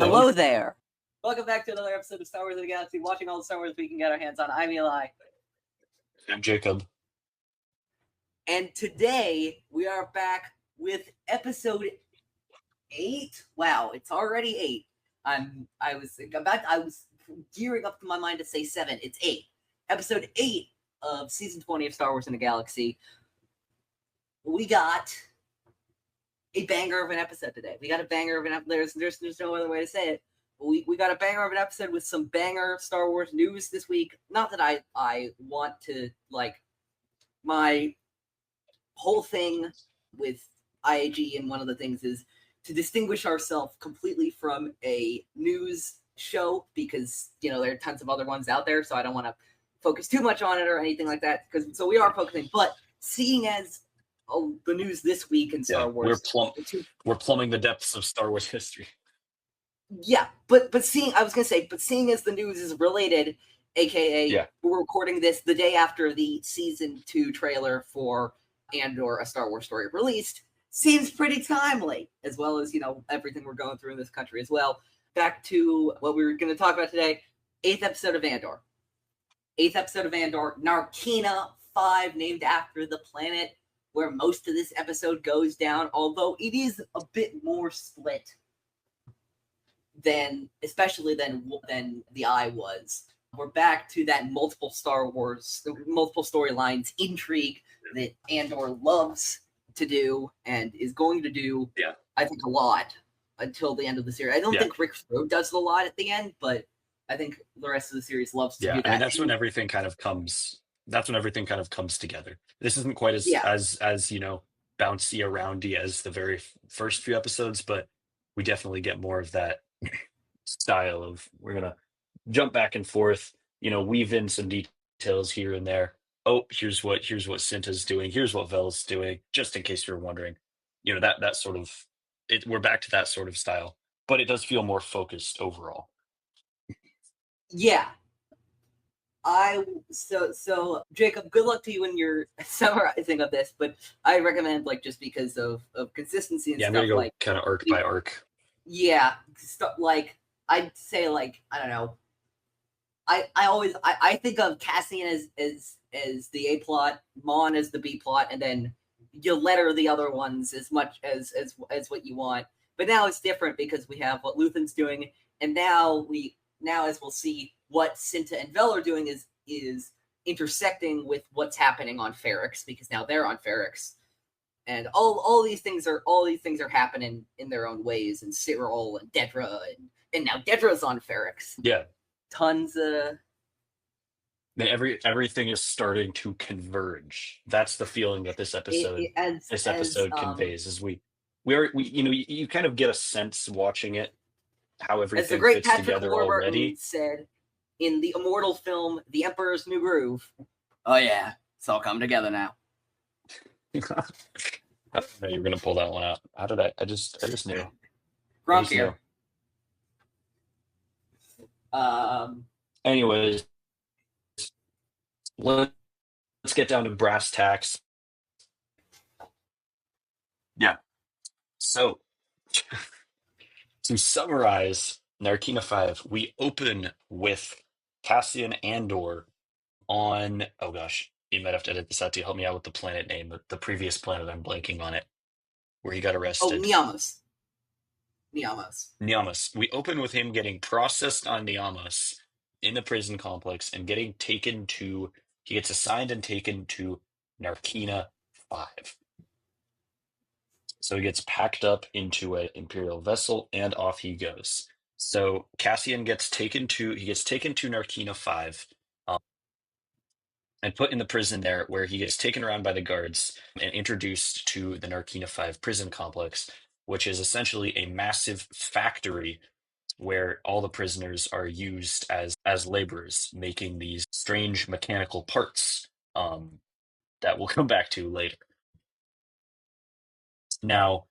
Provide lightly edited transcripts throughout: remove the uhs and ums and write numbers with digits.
Hello there. Welcome back to another episode of Star Wars in the Galaxy, watching all the Star Wars we can get our hands on. I'm Eli. I'm Jacob. And today we are back with episode 8. Wow, it's already 8. I was gearing up to my mind to say 7. It's 8. Episode 8 of season 20 of Star Wars in the Galaxy. We got a banger of an episode today. We got a banger of an episode. There's no other way to say it. We got a banger of an episode with some banger Star Wars news this week. Not that I want to, like, my whole thing with IAG, and one of the things is to distinguish ourselves completely from a news show, because, you know, there are tons of other ones out there, so I don't want to focus too much on it or anything like that. So we are focusing, but seeing as the news this week in Star Wars, we're plumbing the depths of Star Wars history. Yeah, but seeing as the news is related, aka we're recording this the day after the season 2 trailer for Andor, A Star Wars Story released, seems pretty timely, as well as, you know, everything we're going through in this country as well. Back to what we were going to talk about today, 8th episode of Andor. 8th episode of Andor, Narkina 5, named after the planet where most of this episode goes down, although it is a bit more split especially than the Eye was. We're back to that multiple storylines intrigue that Andor loves to do and is going to do, I think, a lot until the end of the series. I don't think Rick Frobe does a lot at the end, but I think the rest of the series loves to do that. And that's when everything kind of comes. That's when everything kind of comes together. This isn't quite as you know, bouncy aroundy as the very first few episodes, but we definitely get more of that style of, we're gonna jump back and forth, you know, weave in some details here and there. Oh, here's what Cinta's doing, here's what Vel's doing, just in case you're wondering. You know, that sort of we're back to that sort of style, but it does feel more focused overall. Yeah. So Jacob, good luck to you when you're summarizing of this, but I recommend, like, just because of consistency and stuff, I'm gonna go like kind of arc by arc. Yeah, stuff like, I'd say, like, I don't know. I think of Cassian as the A plot, Mon as the B plot, and then you letter the other ones as much as what you want. But now it's different because we have what Luthen's doing, and now as we'll see, what Cinta and Vel are doing is intersecting with what's happening on Ferrix, because now they're on Ferrix. And all these things are happening in their own ways, and Syril and Dedra, and now Dedra's on Ferrix. Yeah, tons of. Everything is starting to converge. That's the feeling that this episode conveys. As we you know, you kind of get a sense watching it how everything as the great fits Patrick together Warburton already. Said in the immortal film The Emperor's New Groove. Oh yeah, it's all come together now. I didn't know you were gonna pull that one out. How did I just knew. Gronk here. Anyways, let's get down to brass tacks. Yeah. So, to summarize Narkina 5, we open with Cassian Andor on, oh gosh, you might have to edit this out to help me out with the planet name, but the previous planet, I'm blanking on it, where he got arrested. Oh, Niamos. We open with him getting processed on Niamos in the prison complex and he gets assigned and taken to Narkina 5. So he gets packed up into an Imperial vessel and off he goes. So Cassian gets taken to Narkina 5 and put in the prison there, where he gets taken around by the guards and introduced to the Narkina 5 prison complex, which is essentially a massive factory where all the prisoners are used as laborers, making these strange mechanical parts that we'll come back to later. Now,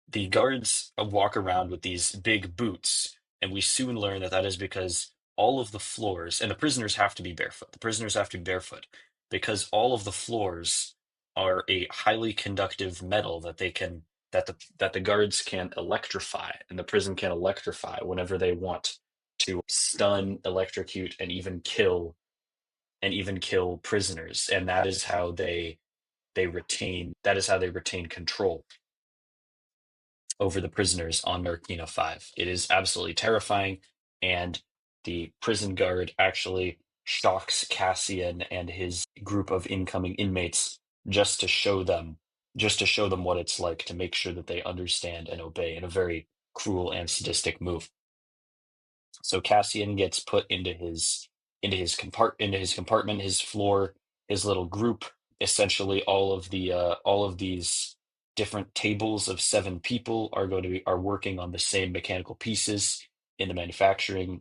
the guards walk around with these big boots, and we soon learn that is because all of the floors, and the prisoners have to be barefoot. Because all of the floors are a highly conductive metal that that the guards can electrify, and the prison can electrify whenever they want to stun, electrocute, and even kill prisoners, and that is how they retain control over the prisoners on Narkina 5. It is absolutely terrifying, and the prison guard actually shocks Cassian and his group of incoming inmates just to show them what it's like, to make sure that they understand and obey, in a very cruel and sadistic move. So Cassian gets put into his compartment, his floor, his little group. Essentially, all of these different tables of 7 people are working on the same mechanical pieces in the manufacturing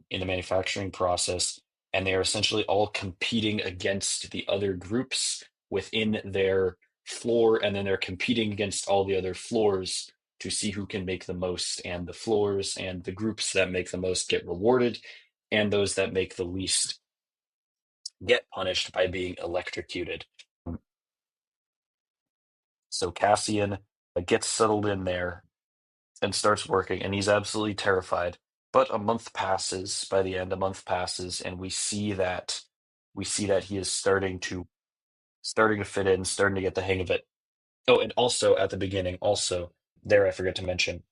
process, and they are essentially all competing against the other groups within their floor, and then they're competing against all the other floors to see who can make the most, and the floors and the groups that make the most get rewarded, and those that make the least get punished by being electrocuted. So Cassian gets settled in there and starts working, and he's absolutely terrified. But a month passes. By the end, a month passes, and we see that he is starting to fit in, starting to get the hang of it. Oh, and also at the beginning, also there I forgot to mention,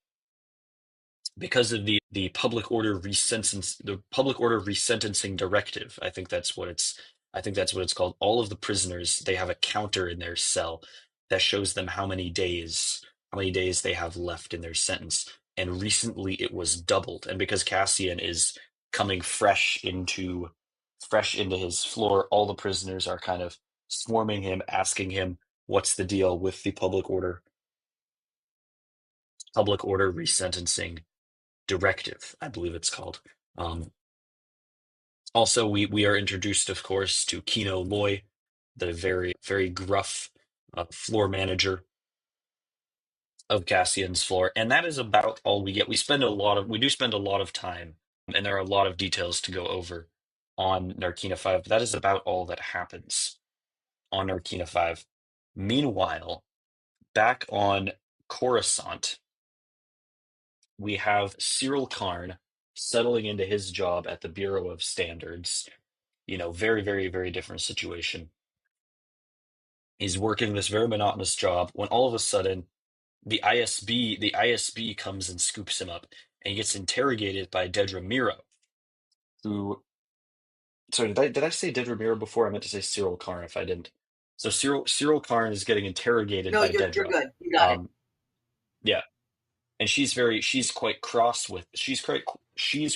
because of the public order resentencing directive. I think that's what it's called. All of the prisoners, they have a counter in their cell that shows them how many days they have left in their sentence. And recently it was doubled. And because Cassian is coming fresh into his floor, all the prisoners are kind of swarming him, asking him what's the deal with the public order resentencing directive, I believe it's called. Um, Also, we are introduced, of course, to Kino Loy, the very gruff floor manager of Cassian's floor, and that is about all we get. We do spend a lot of time, and there are a lot of details to go over on Narkina 5, but that is about all that happens on Narkina 5. Meanwhile, back on Coruscant, we have Syril Karn settling into his job at the Bureau of Standards. Very different situation. He's working this very monotonous job when all of a sudden the ISB comes and scoops him up, and he gets interrogated by Dedra Miro, who, sorry, did I say Dedra Miro before? I meant to say Cyril Karn if I didn't. So Cyril Karn is getting interrogated No, by you're Dedra. good. You got it. Um, yeah, and she's quite cross with Dedra. She's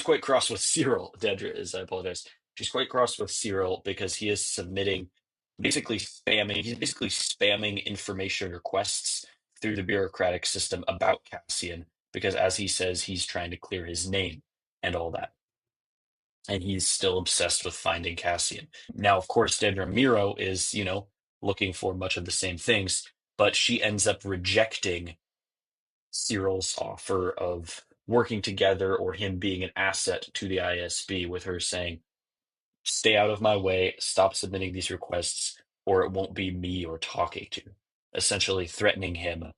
quite cross with Cyril. Dedra is, I apologize. She's quite cross with Cyril because he is he's basically spamming information requests through the bureaucratic system about Cassian, because, as he says, he's trying to clear his name and all that. And he's still obsessed with finding Cassian. Now, of course, Dedra Miro is, looking for much of the same things, but she ends up rejecting Cyril's offer of working together, or him being an asset to the ISB, with her saying, "Stay out of my way, stop submitting these requests, or it won't be me you're talking to." Essentially threatening him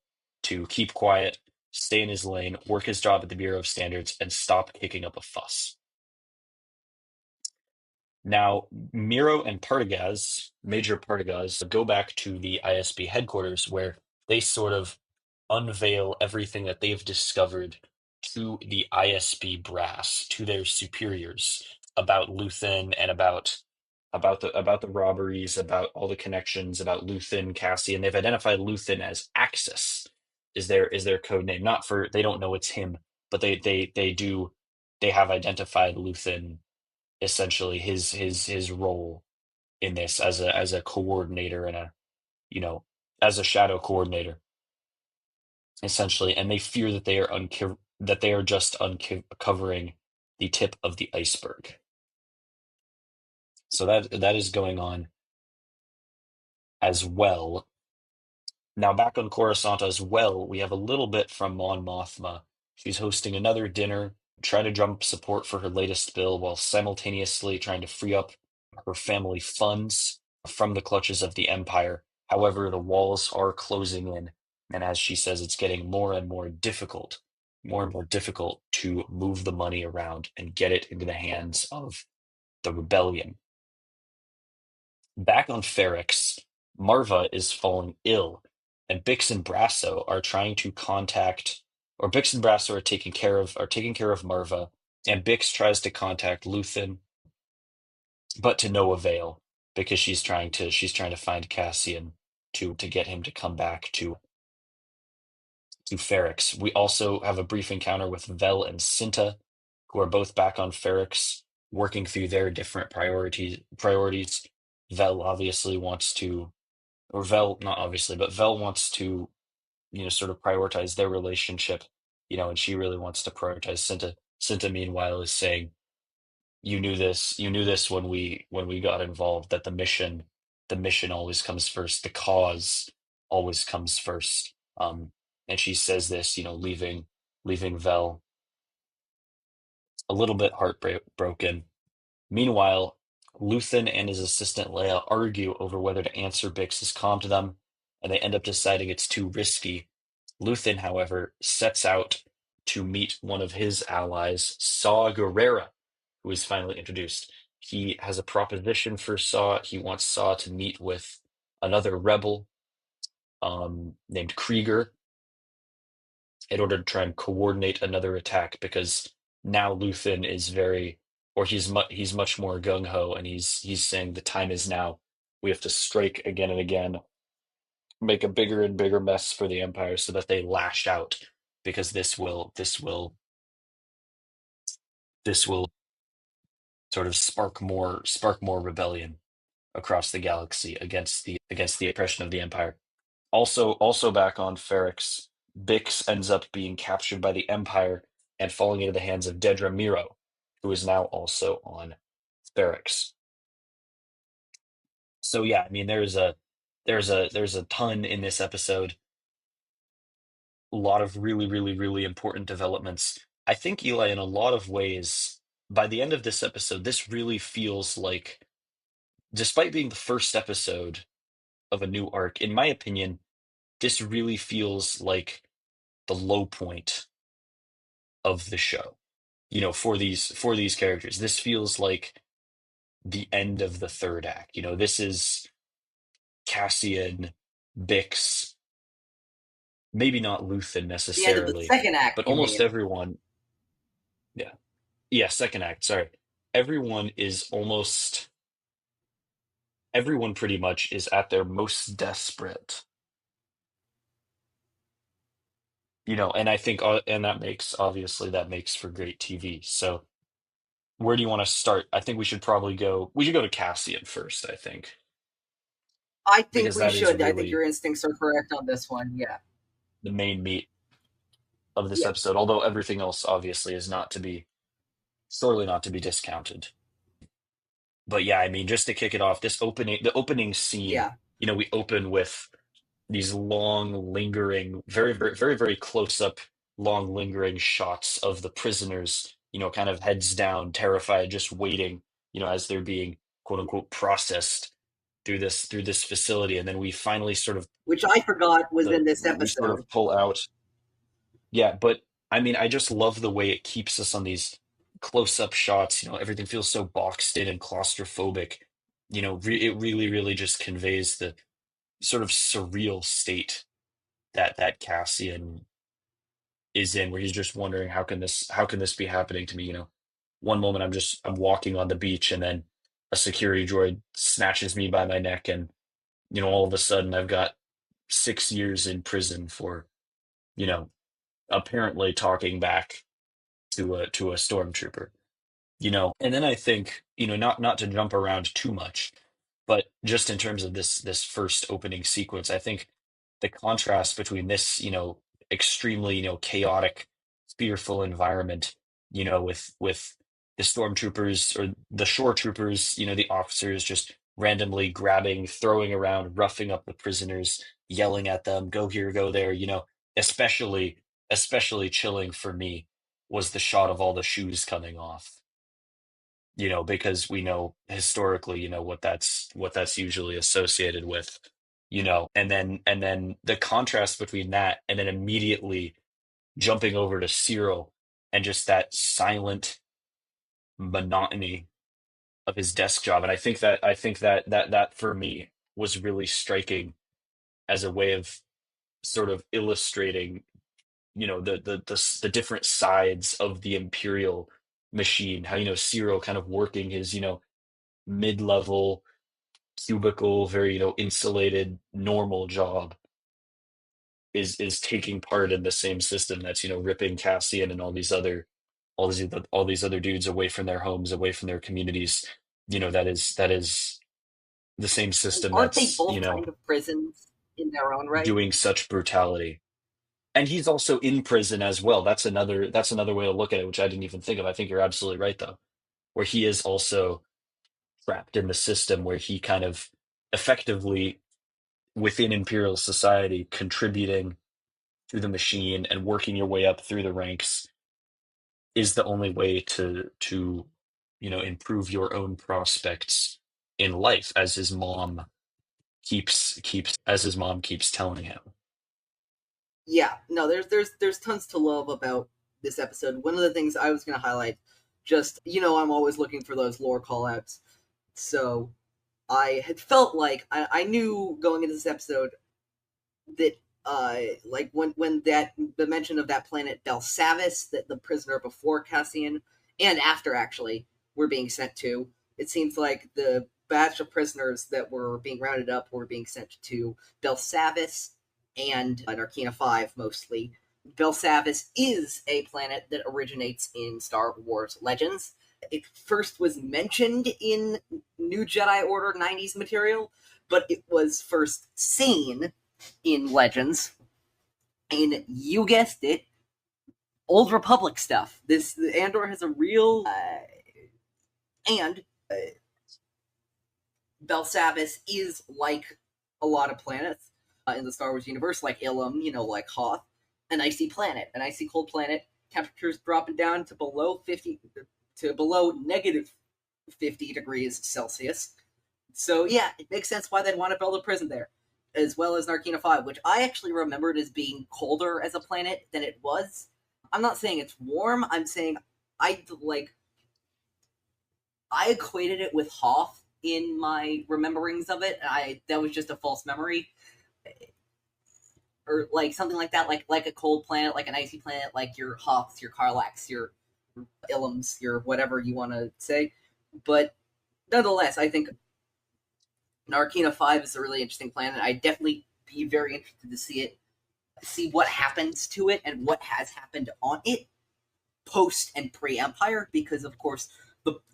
to keep quiet, stay in his lane, work his job at the Bureau of Standards, and stop kicking up a fuss. Now, Miro and Major Partigaz, go back to the ISB headquarters, where they sort of unveil everything that they've discovered to the ISB brass, to their superiors, about Luthen, and about the robberies, about all the connections, about Luthen, Cassian. They've identified Luthen as Axis, is their code name. Not for, they don't know it's him, but they have identified Luthen, essentially his role in this, as a coordinator, and as a shadow coordinator, essentially. And they fear that they are just uncovering the tip of the iceberg. So that is going on as well. Now, back on Coruscant as well, we have a little bit from Mon Mothma. She's hosting another dinner, trying to drum up support for her latest bill, while simultaneously trying to free up her family funds from the clutches of the Empire. However, the walls are closing in, and as she says, it's getting more and more difficult to move the money around and get it into the hands of the rebellion. Back on Ferrix, Marva is falling ill, and Bix and Brasso are trying to contact, or Bix and Brasso are taking care of Marva, and Bix tries to contact Luthen, but to no avail because she's trying to find Cassian to get him to come back to Ferrix. We also have a brief encounter with Vel and Cinta, who are both back on Ferrix, working through their different priorities. Vel obviously wants to, or Vel, not obviously, but Vel wants to, sort of prioritize their relationship, and she really wants to prioritize Cinta. Cinta, meanwhile, is saying, you knew this when we got involved, that the mission always comes first, the cause always comes first. And she says this, leaving Vel a little bit heartbroken. Meanwhile, Luthen and his assistant Leia argue over whether to answer Bix's comm to them, and they end up deciding it's too risky. Luthen, however, sets out to meet one of his allies, Saw Gerrera, who is finally introduced. He has a proposition for Saw. He wants Saw to meet with another rebel named Krieger in order to try and coordinate another attack, because now Luthen is he's much more gung ho, and he's saying the time is now. We have to strike again and again, make a bigger and bigger mess for the Empire so that they lash out, because this will sort of spark more rebellion across the galaxy against the oppression of the Empire. Also back on Ferrix, Bix ends up being captured by the Empire and falling into the hands of Dedra Miro, who is now also on Ferrix. So yeah, I mean, there's a ton in this episode. A lot of really, really, really important developments. I think, Eli, in a lot of ways, by the end of this episode, this really feels like, despite being the first episode of a new arc, in my opinion, this really feels like the low point of the show. For these characters, this feels like the end of the third act. This is Cassian, Bix, maybe not Luthen The end of the necessarily, second act, but you almost mean? everyone. Yeah, yeah, second act. Sorry, everyone is almost everyone pretty much is at their most desperate. And I think, and that makes for great TV. So where do you want to start? I think we should go to Cassian first, I think, I think because we that is should. I think really your instincts are correct on this one. Yeah. the main meat of this Yeah. episode, although everything else obviously is not to be sorely not to be discounted. But yeah, I mean, just to kick it off, the opening scene, Yeah. we open with these long, lingering, very, very, very, very close up, long, lingering shots of the prisoners, kind of heads down, terrified, just waiting, as they're being quote unquote processed through this facility. And then we finally sort of Which I forgot was the in this we sort episode. of pull out. Yeah, but I mean, I just love the way it keeps us on these close-up shots. Everything feels so boxed in and claustrophobic. It really, really just conveys the sort of surreal state that Cassian is in, where he's just wondering, how can this be happening to me? One moment I'm walking on the beach, and then a security droid snatches me by my neck, and all of a sudden I've got 6 years in prison for you know apparently talking back to a stormtrooper. And then I think, not to jump around too much, but just in terms of this first opening sequence, I think the contrast between this, extremely, chaotic, fearful environment, with the stormtroopers or the shore troopers, the officers just randomly grabbing, throwing around, roughing up the prisoners, yelling at them, go here, go there, especially especially chilling for me was the shot of all the shoes coming off, because we know historically, what that's usually associated with. and then the contrast between that and then immediately jumping over to Syril and just that silent monotony of his desk job. And I think that for me was really striking as a way of sort of illustrating, the different sides of the Imperial machine. How, Cyril kind of working his, mid-level cubicle, very, insulated, normal job is taking part in the same system that's, ripping Cassian and all these other dudes away from their homes, away from their communities. That is the same And system aren't they that's, both kind of prisons in their own right? doing such brutality. And he's also in prison as well. That's another way to look at it, which I didn't even think of. I think you're absolutely right though, where he is also trapped in the system where he kind of effectively within Imperial society contributing to the machine and working your way up through the ranks is the only way to improve your own prospects in life, as his mom keeps telling him. Yeah, no, there's tons to love about this episode. One of the things I was going to highlight, just I'm always looking for those lore callouts. So I had felt like I knew going into this episode that like when that the mention of that planet Belsavis, that the prisoner before Cassian and after actually were being sent to, it seems like the batch of prisoners that were being rounded up were being sent to Belsavis and Narkina 5 mostly. Belsavis is a planet that originates in Star Wars Legends. It first was mentioned in New Jedi Order 90s material, but it was first seen in Legends. And you guessed it, Old Republic stuff. This Andor has a real and Belsavis is like a lot of planets in the Star Wars universe, like Ilum, like Hoth, an icy planet, an icy cold planet. Temperatures dropping down to below 50 to below negative 50 degrees Celsius. So yeah, it makes sense why they'd want to build a prison there, as well as Narkina 5, which I actually remembered as being colder as a planet than it was. I'm not saying it's warm. I'm saying I equated it with Hoth in my rememberings of it. That was just a false memory, or like something like that, like a cold planet, like an icy planet, like your Hoths, your Karlaks, your Ilums, your whatever you want to say. But nonetheless, I think Narkina 5 is a really interesting planet. I'd definitely be very interested to see what happens to it and what has happened on it post and pre-Empire, because of course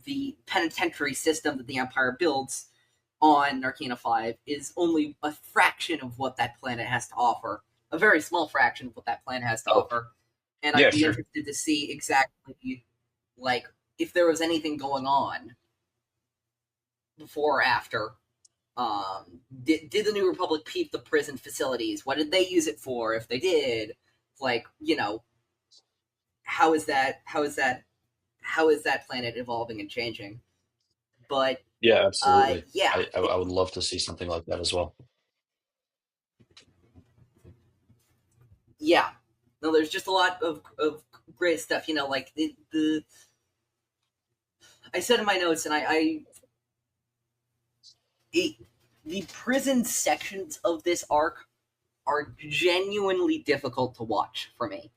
the penitentiary system that the Empire builds on Narkina 5 is only a fraction of what that planet has to offer. A very small fraction of what that planet has to Oh, offer. And I'd yeah, be sure. interested to see exactly like if there was anything going on before or after. Did the New Republic peep the prison facilities? What did they use it for? If they did, like how is that? How is that planet evolving and changing? But Yeah, absolutely. yeah, I would love to see something like that as well. yeah. No, there's just a lot of great stuff. Like the I said in my notes, and it, the prison sections of this arc are genuinely difficult to watch for me.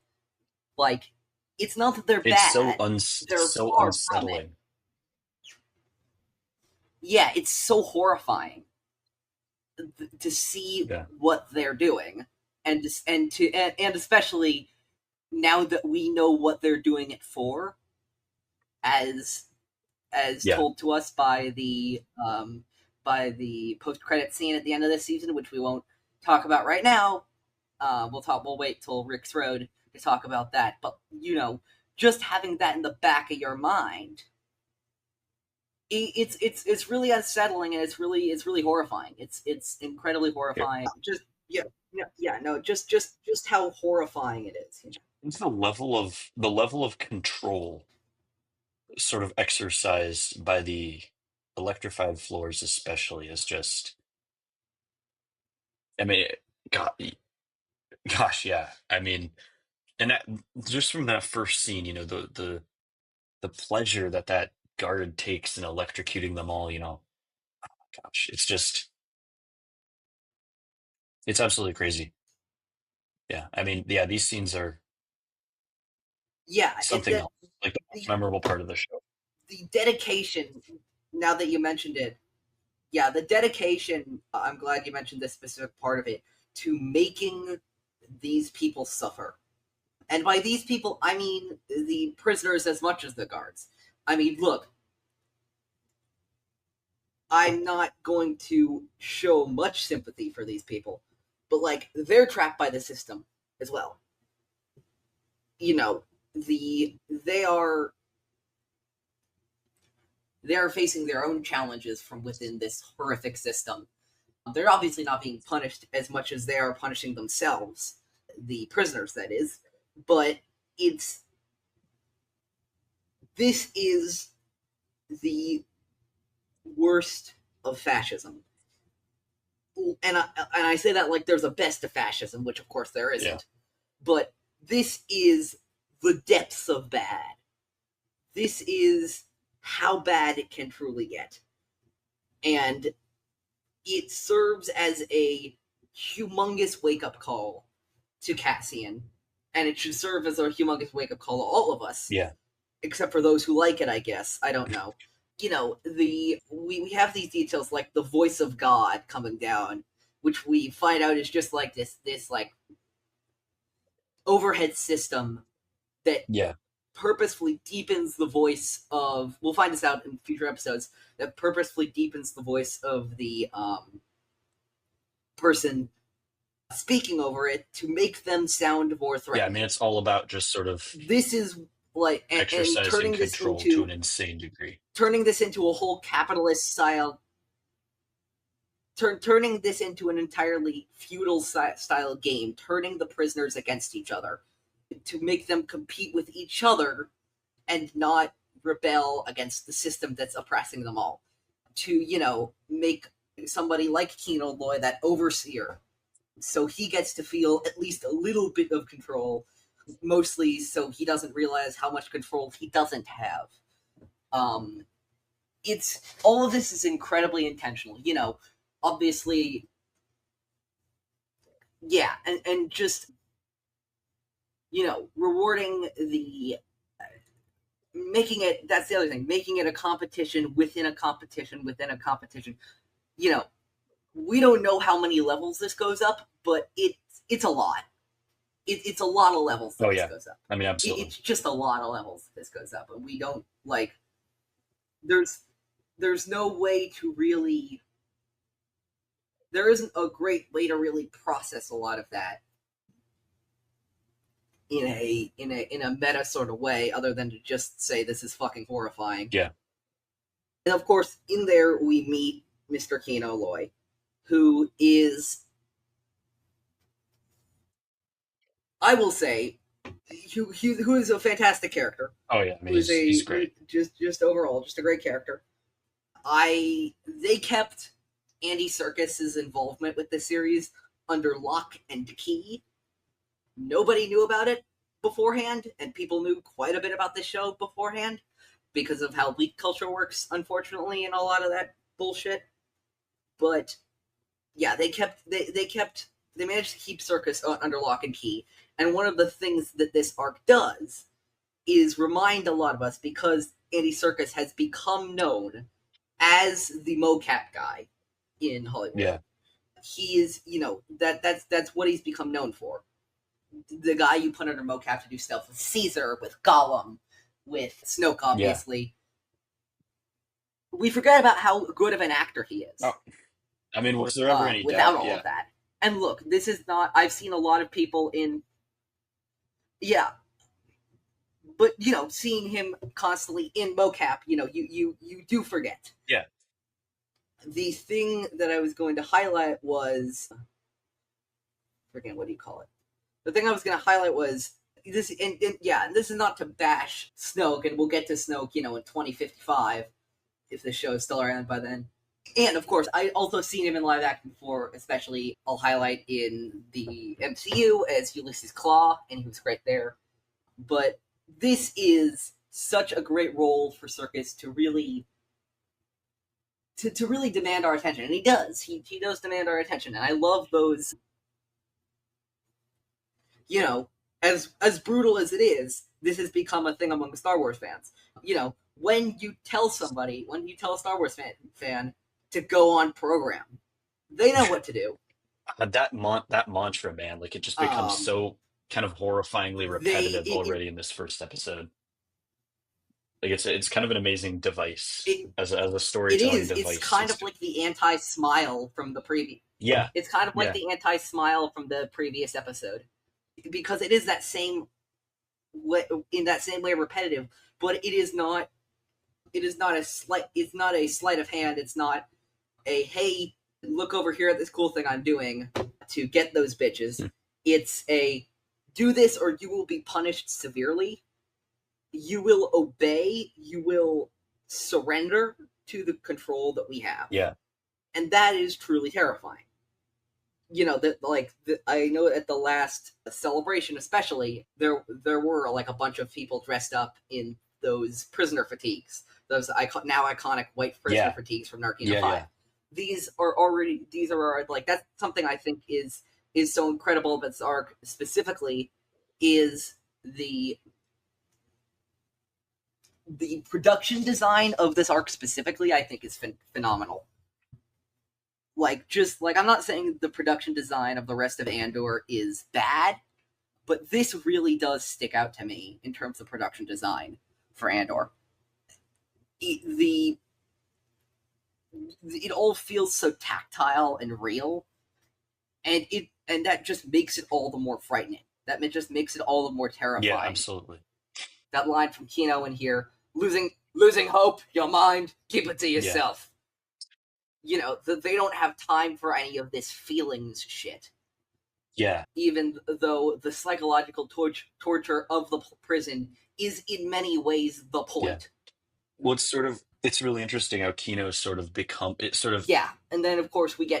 Like, it's not that they're It's so bad; it's they're so far from it. unsettling. Yeah, it's so horrifying to see Yeah. what they're doing, and especially now that we know what they're doing it for, as Yeah. told to us by the post credit scene at the end of this season, which we won't talk about right now. We'll wait till Rick's Road to talk about that. But just having that in the back of your mind, it's really unsettling, and it's really horrifying. It's incredibly Yeah. horrifying. Just yeah, yeah, no, just how horrifying it is. It's the level of control sort of exercised by the electrified floors especially is just I mean, gosh, yeah. I mean, and that, just from that first scene, the pleasure that that guard takes in electrocuting them all, gosh, it's absolutely crazy. Yeah, I mean, yeah, these scenes are Yeah, something else, like the most the memorable part of the show. the dedication. Now that you mentioned it, yeah, the dedication. I'm glad you mentioned this specific part of it to making these people suffer. And by these people, I mean the prisoners as much as the guards. I mean, look, I'm not going to show much sympathy for these people, but like they're trapped by the system as well. You know, they are facing their own challenges from within this horrific system. They're obviously not being punished as much as they are punishing themselves, the prisoners, that is. But it's this is the worst of fascism. And I say that like there's a best of fascism, which of course there isn't. Yeah. But this is the depths of bad. This is how bad it can truly get. And it serves as a humongous wake-up call to Cassian. And it should serve as a humongous wake-up call to all of us. Yeah. Except for those who like it, I guess. I don't know. We have these details like the voice of God coming down, which we find out is just like this like overhead system that Yeah. purposefully deepens the voice of. We'll find this out in future episodes. That purposefully deepens the voice of the person speaking over it to make them sound more threatening. Yeah, I mean, it's all about just sort of This is like and exercising turning this control into to an insane degree. turning this into a whole capitalist style. Turning this into an entirely feudal style game, turning the prisoners against each other to make them compete with each other and not rebel against the system that's oppressing them all. To make somebody like Kino Loy that overseer, so he gets to feel at least a little bit of control, mostly so he doesn't realize how much control he doesn't have. It's all of this is incredibly intentional. Obviously, yeah, and just rewarding the making it. That's the other thing. Making it a competition within a competition within a competition. We don't know how many levels this goes up, but it's a lot. It's a lot of levels that this goes up. I mean, absolutely. It's just a lot of levels that this goes up, and we don't like. There's no way to really. There isn't a great way to really process a lot of that in a meta sort of way, other than to just say this is fucking horrifying. Yeah. And of course, in there we meet Mr. Kino Loy, who is, I will say, who is a fantastic character. Oh yeah, I mean he's great. Just overall, just a great character. They kept Andy Serkis's involvement with the series under lock and key. Nobody knew about it beforehand, and people knew quite a bit about this show beforehand because of how leak culture works, unfortunately, and a lot of that bullshit. But yeah, they managed to keep Serkis under lock and key. And one of the things that this arc does is remind a lot of us, because Andy Serkis has become known as the mocap guy in Hollywood. Yeah. He is, that's what he's become known for. The guy you put under mocap to do stuff with Caesar, with Gollum, with Snoke, obviously. Yeah. We forget about how good of an actor he is. Oh. I mean, was there ever any without doubt? all of that? And look, this is not. I've seen a lot of people in. Yeah. But seeing him constantly in mocap, you do forget. Yeah. The thing that I was going to highlight was, forget what do you call it? The thing I was going to highlight was this, and this is not to bash Snoke, and we'll get to Snoke, in 2055, if the show is still around by then. And of course, I also seen him in live action before, especially I'll highlight in the MCU as Ulysses Claw, and he was great there. But this is such a great role for Serkis to really really demand our attention, and he does. He does demand our attention, and I love those. You know, as brutal as it is, this has become a thing among Star Wars fans. You know, when you tell a Star Wars fan to go on program, they know what to do. That mantra, man, like it just becomes so kind of horrifyingly repetitive already in this first episode. Like it's kind of an amazing device as a storytelling device. It's kind of like the anti-smile from the previous. Yeah, it's kind of like the anti-smile from the previous episode, because it is that same way, in that same way repetitive, but it is not. It is not a slight. It's not a sleight of hand. It's not a hey, look over here at this cool thing I'm doing to get those bitches. It's a do this or you will be punished severely. You will obey. You will surrender to the control that we have. Yeah, and that is truly terrifying. You know that, I know at the last celebration, especially there were like a bunch of people dressed up in those prisoner fatigues, those now iconic white prisoner fatigues from Narkina 5. Yeah. These are like, that's something I think is so incredible about this arc specifically, is the production design of this arc specifically, I think is phenomenal. I'm not saying the production design of the rest of Andor is bad, but this really does stick out to me in terms of production design for Andor. It all feels so tactile and real, and that just makes it all the more frightening. That just makes it all the more terrifying. Yeah, absolutely. That line from Kino in here, losing hope, your mind, keep it to yourself. Yeah. You know, they don't have time for any of this feelings shit. Yeah. Even though the psychological torture of the prison is in many ways the point. Yeah. Well, it's really interesting how Kino's sort of become it sort of. Yeah, and then of course we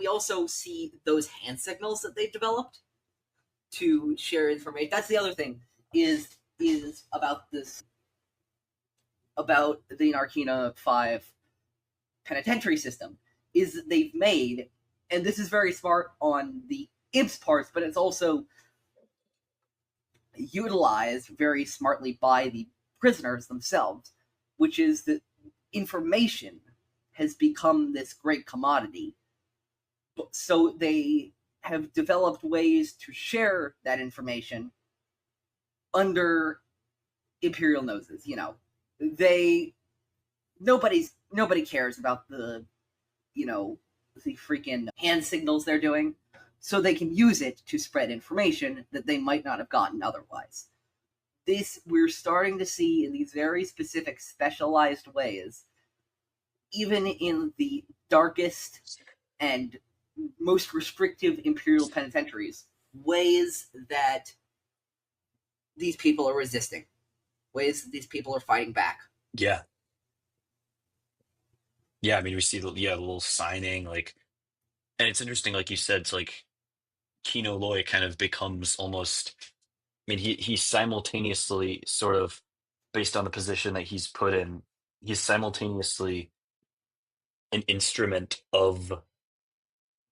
also see those hand signals that they've developed to share information. That's the other thing is about this, about the Narkina 5 penitentiary system, is that they've made, and this is very smart on the Imp's parts, but it's also utilized very smartly by the prisoners themselves, which is that information has become this great commodity. So they have developed ways to share that information under Imperial noses. You know, nobody cares about the freaking hand signals they're doing, so they can use it to spread information that they might not have gotten otherwise. This we're starting to see in these very specific, specialized ways, even in the darkest and most restrictive Imperial penitentiaries, ways that these people are resisting, ways that these people are fighting back. Yeah. Yeah, I mean, we see the little signing, like, and it's interesting, like you said, it's like Kino Loy kind of becomes almost. I mean, he's simultaneously sort of, based on the position that he's put in, he's simultaneously an instrument of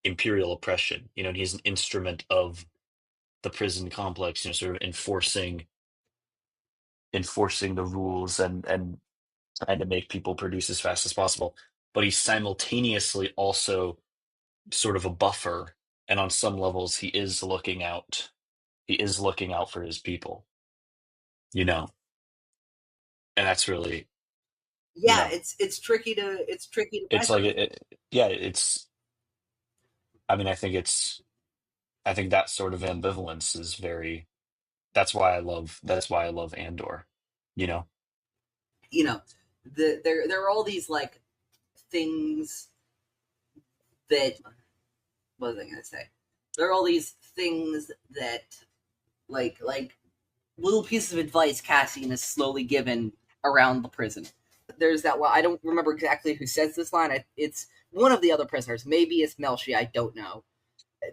Imperial oppression, you know, and he's an instrument of the prison complex, you know, sort of enforcing the rules and trying to make people produce as fast as possible. But he's simultaneously also sort of a buffer, and on some levels he is looking out for his people, you know. And that's really, yeah, you know, it's tricky to it's like it's I mean, I think that sort of ambivalence is very, that's why I love Andor, you know. You know, there are all these like things that, what was I gonna say? There are all these things that like little pieces of advice Cassian is slowly given around the prison. There's that one. I don't remember exactly who says this line. It's one of the other prisoners. Maybe it's Melshi. I don't know.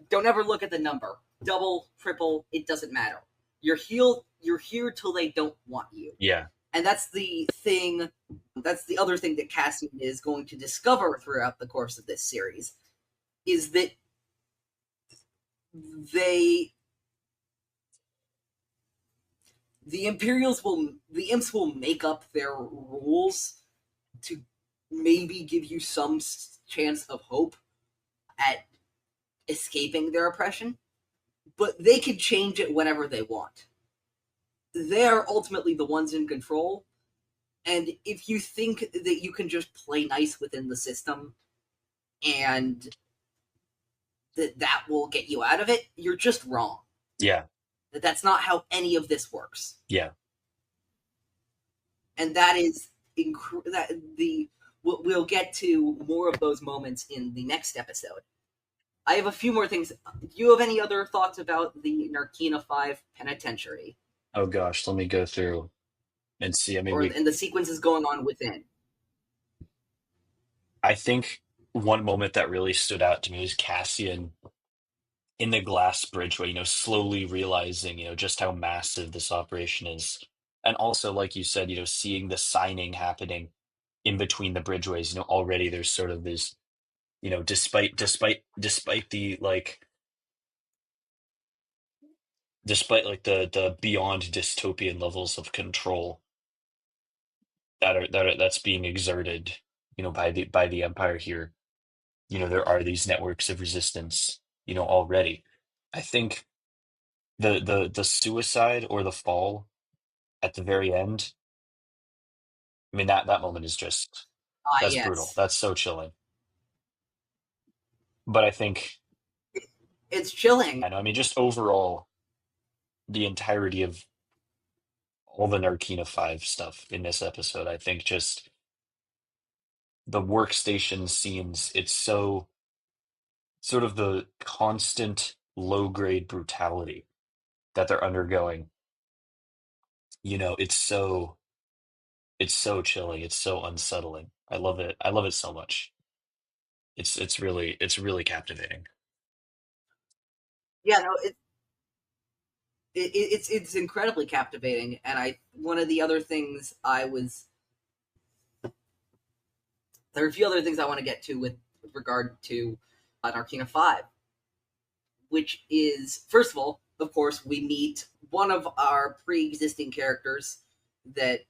Don't ever look at the number. Double, triple, it doesn't matter. You're healed. You're here till they don't want you. Yeah. And that's the thing. That's the other thing that Cassian is going to discover throughout the course of this series, is that they, the imps will make up their rules to maybe give you some chance of hope at escaping their oppression, but they can change it whenever they want. They're ultimately the ones in control, and if you think that you can just play nice within the system and that will get you out of it, you're just wrong. Yeah. That's not how any of this works. Yeah. And that is we'll get to more of those moments in the next episode. I have a few more things. Do you have any other thoughts about the Narkina 5 penitentiary? Oh gosh, let me go through and see. I mean, and the sequences going on within. I think one moment that really stood out to me was Cassian in the glass bridgeway, slowly realizing, just how massive this operation is. And also, like you said, seeing the signing happening in between the bridgeways, already there's sort of this, despite the despite like the beyond dystopian levels of control that's being exerted, by the Empire here, there are these networks of resistance, already. I think the suicide or the fall at the very end, I mean, that moment is just, that's brutal. Yes. That's so chilling. But I think it's chilling. I know, I mean, just overall, the entirety of all the Narkina 5 stuff in this episode, I think just the workstation scenes, it's so sort of the constant low grade brutality that they're undergoing. It's so chilling. It's so unsettling. I love it. I love it so much. It's really captivating. Yeah, no, it's incredibly captivating. And one of the other things there are a few other things I want to get to with regard to Narkina 5, which is, first of all, of course, we meet one of our pre-existing characters that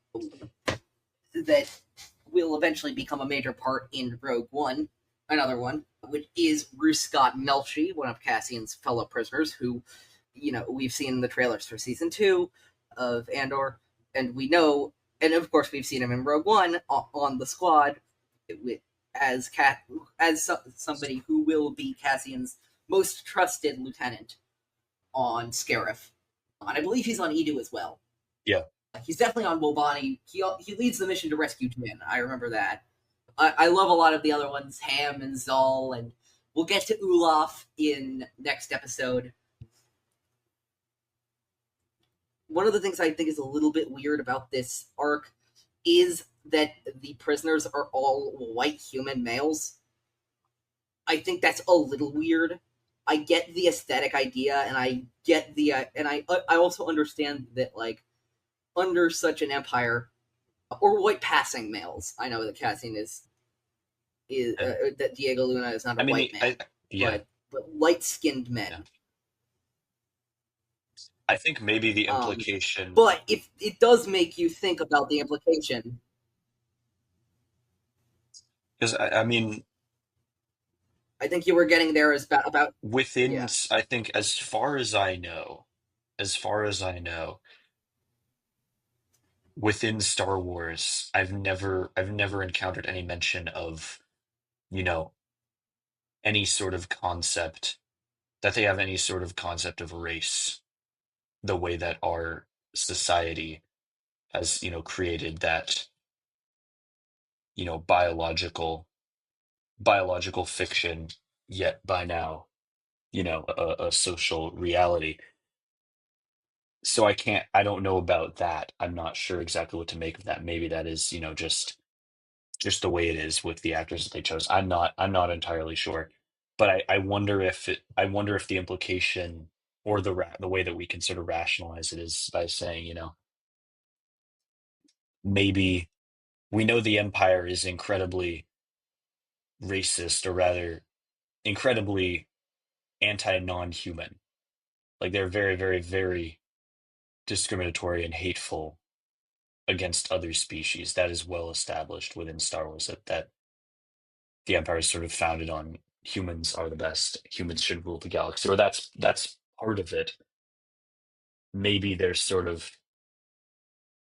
will eventually become a major part in Rogue One, another one, which is Bruce Scott Melshi, one of Cassian's fellow prisoners, who, we've seen in the trailers for season 2 of Andor, and we know, and of course we've seen him in Rogue One on the squad as somebody who will be Cassian's most trusted lieutenant on Scarif. And I believe he's on Edu as well. Yeah. He's definitely on Wobani. He leads the mission to rescue Jin. I remember that. I love a lot of the other ones, Ham and Zal, and we'll get to Olaf in next episode. One of the things I think is a little bit weird about this arc is that the prisoners are all white human males. I think that's a little weird. I get the aesthetic idea, and I get and I also understand that, like, under such an empire, or white passing males. I know that Cassian is that Diego Luna is not a white man, yeah. but light skinned men. Yeah. I think maybe the implication, but if it does make you think about the implication, because I mean, I think you were getting there as about within, yeah. I think, as far as I know, within Star Wars, I've never encountered any mention of, you know, any sort of concept that they have any sort of concept of race, the way that our society has, created that, biological fiction, yet by now, a social reality. So I don't know about that. I'm not sure exactly what to make of that. Maybe that is, just just the way it is with the actors that they chose. I'm not entirely sure, but I wonder if the implication or the way that we can sort of rationalize it is by saying, maybe we know the Empire is incredibly racist, or rather incredibly anti-non-human. Like they're very, very, very discriminatory and hateful against other species. That is well established within Star Wars, that the Empire is sort of founded on humans are the best, humans should rule the galaxy, or that's part of it. Maybe they're sort of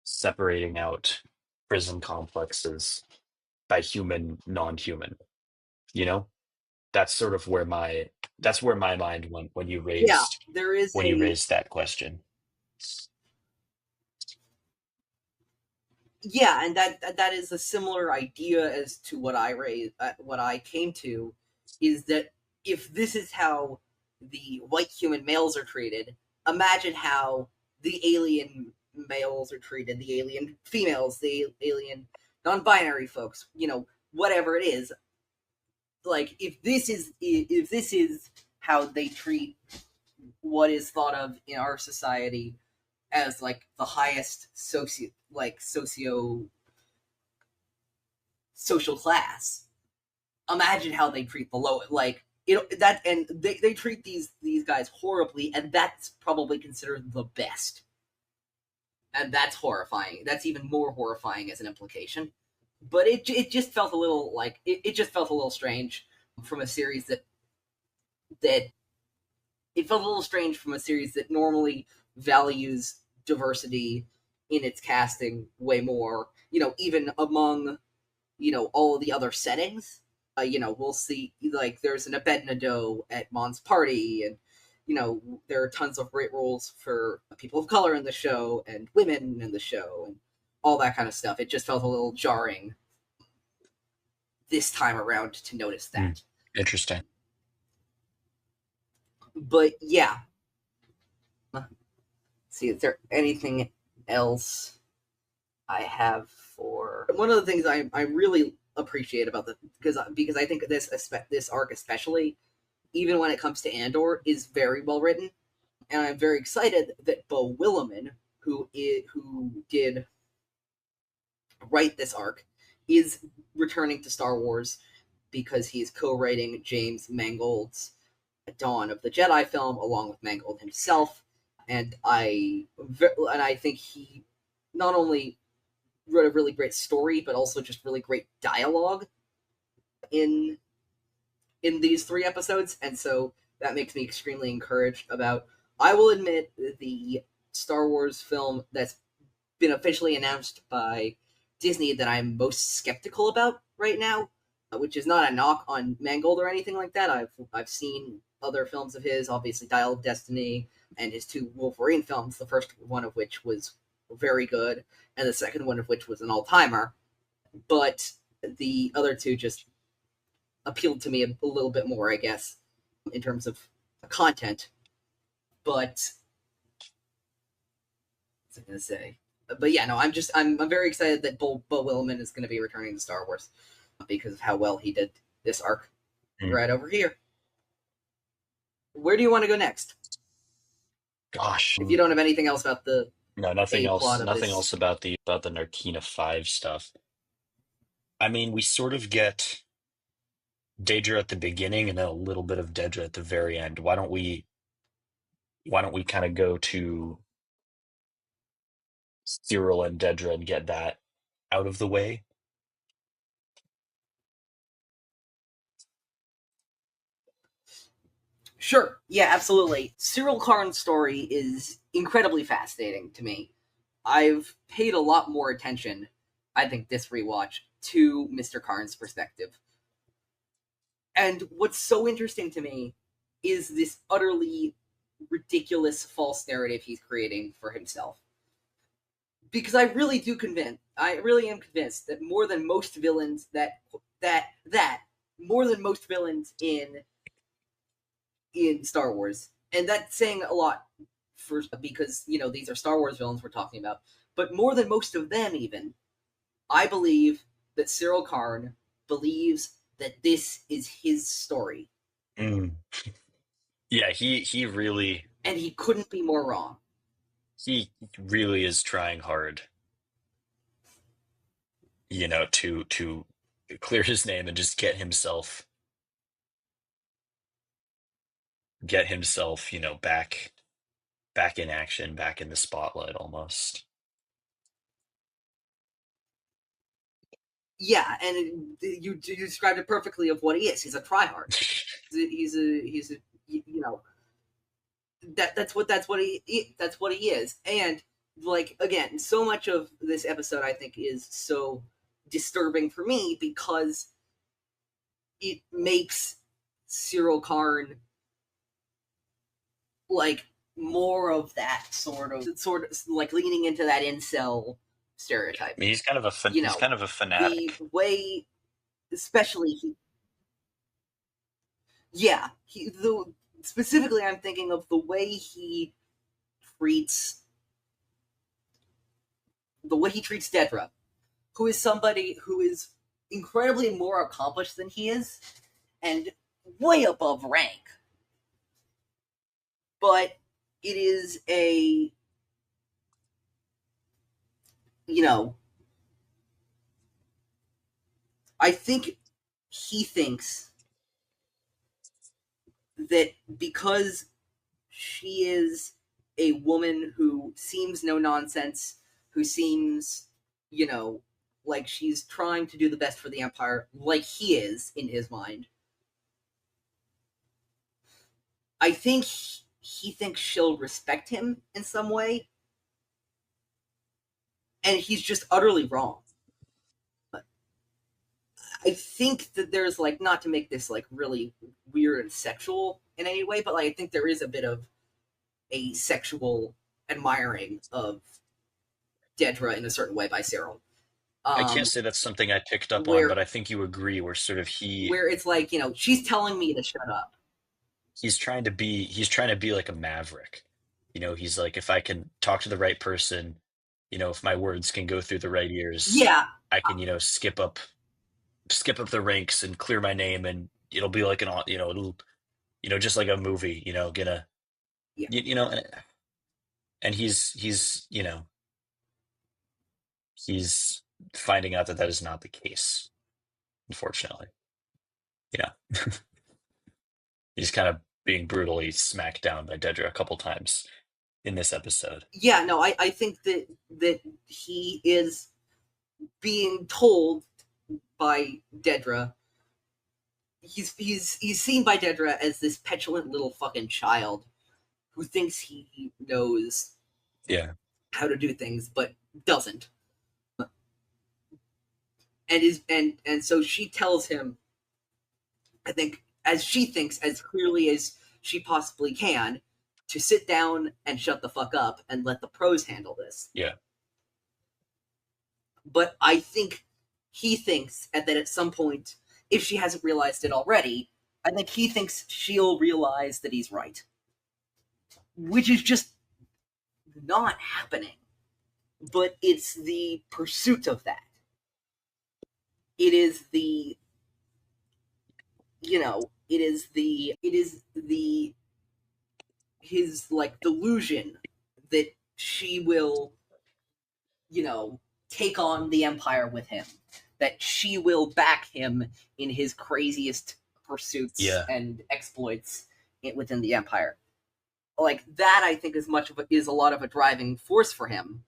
separating out prison complexes by human, non-human. You know, that's sort of where my mind went when you Yeah, raised there is a that question. yeah, and that is a similar idea as to what what I came to, is that if this is how the white human males are treated, imagine how the alien males are treated, the alien females, the alien non-binary folks, whatever it is. Like if this is how they treat what is thought of in our society as like the highest socio social class, imagine how they treat the low, like that, and they treat these guys horribly, and that's probably considered the best, and that's horrifying. That's even more horrifying as an implication. But it just felt a little like it just felt a little strange from a series that it felt a little strange from a series that normally values diversity in its casting way more, even among, all the other settings. We'll see, like, there's an Abednego at Mon's party, and, there are tons of great roles for people of color in the show, and women in the show, and all that kind of stuff. It just felt a little jarring this time around to notice that. Interesting. But yeah. See, is there anything else I have for one of the things I really appreciate about the because I think this arc especially, even when it comes to Andor, is very well written, and I'm very excited that Beau Willimon, who did write this arc, is returning to Star Wars because he is co-writing James Mangold's Dawn of the Jedi film along with Mangold himself, and I think he not only wrote a really great story, but also just really great dialogue in these 3 episodes, and so that makes me extremely encouraged about. I will admit, the Star Wars film that's been officially announced by Disney that I'm most skeptical about right now, which is not a knock on Mangold or anything like that. I've seen other films of his, obviously Dial of Destiny and his 2 Wolverine films, the first one of which was very good, and the second one of which was an all-timer. But the other 2 just appealed to me a little bit more, I guess, in terms of content. But what's I going to say? But yeah, no, I'm very excited that Beau Willimon is going to be returning to Star Wars because of how well he did this arc right over here. Where do you want to go next? Gosh, if you don't have anything else about the nothing else. Nothing this. else about the Narkina 5 stuff. I mean, we sort of get Daedra at the beginning and then a little bit of Daedra at the very end. Why don't we kind of go to Syril and Daedra and get that out of the way? Sure. Yeah, absolutely. Syril Karn's story is incredibly fascinating to me. I've paid a lot more attention, I think, this rewatch to Mr. Karn's perspective. And what's so interesting to me is this utterly ridiculous false narrative he's creating for himself. Because I really am convinced that more than most villains more than most villains in Star Wars, and that's saying a lot because these are Star Wars villains we're talking about, but more than most of them, even, I believe that Syril Karn believes that this is his story. Yeah, he really, and he couldn't be more wrong. he really is trying hard, to clear his name and just get himself, back in action, back in the spotlight almost. Yeah, and you described it perfectly of what he is. He's a tryhard. He's a that's what he is. And like, again, so much of this episode I think is so disturbing for me because it makes Syril Karn like more of that sort of like leaning into that incel stereotype. I mean, he's kind of a fanatic. The way, especially yeah, specifically I'm thinking of the way he treats Dedra, who is somebody who is incredibly more accomplished than he is and way above rank. But it is a, I think he thinks that because she is a woman who seems no nonsense, who seems, like she's trying to do the best for the Empire, like he is in his mind. I think he thinks she'll respect him in some way, and he's just utterly wrong. I think that there's like, not to make this like really weird and sexual in any way, but like I think there is a bit of a sexual admiring of Dedra in a certain way by Syril. I can't say that's something I picked up on, Where but I think you agree. Where sort of where it's like, she's telling me to shut up. he's trying to be like a maverick. He's like, if I can talk to the right person, if my words can go through the right ears, Yeah, I can, skip up the ranks and clear my name, and it'll be like it'll, just like a movie, gonna, yeah, and he's finding out that that is not the case, unfortunately. He's kind of being brutally smacked down by Dedra a couple times in this episode. yeah. No, I think that he is being told by Dedra. He's seen by Dedra as this petulant little fucking child who thinks he knows Yeah. how to do things but doesn't. And so she tells him, I think, as she thinks, as clearly as she possibly can, to sit down and shut the fuck up and let the pros handle this. Yeah. But I think he thinks that at some point, if she hasn't realized it already, I think he thinks she'll realize that he's right. Which is just not happening. But it's the pursuit of that. It is the, his like delusion that she will, take on the Empire with him, that she will back him in his craziest pursuits and exploits within the Empire. Like that, I think is a lot of a driving force for him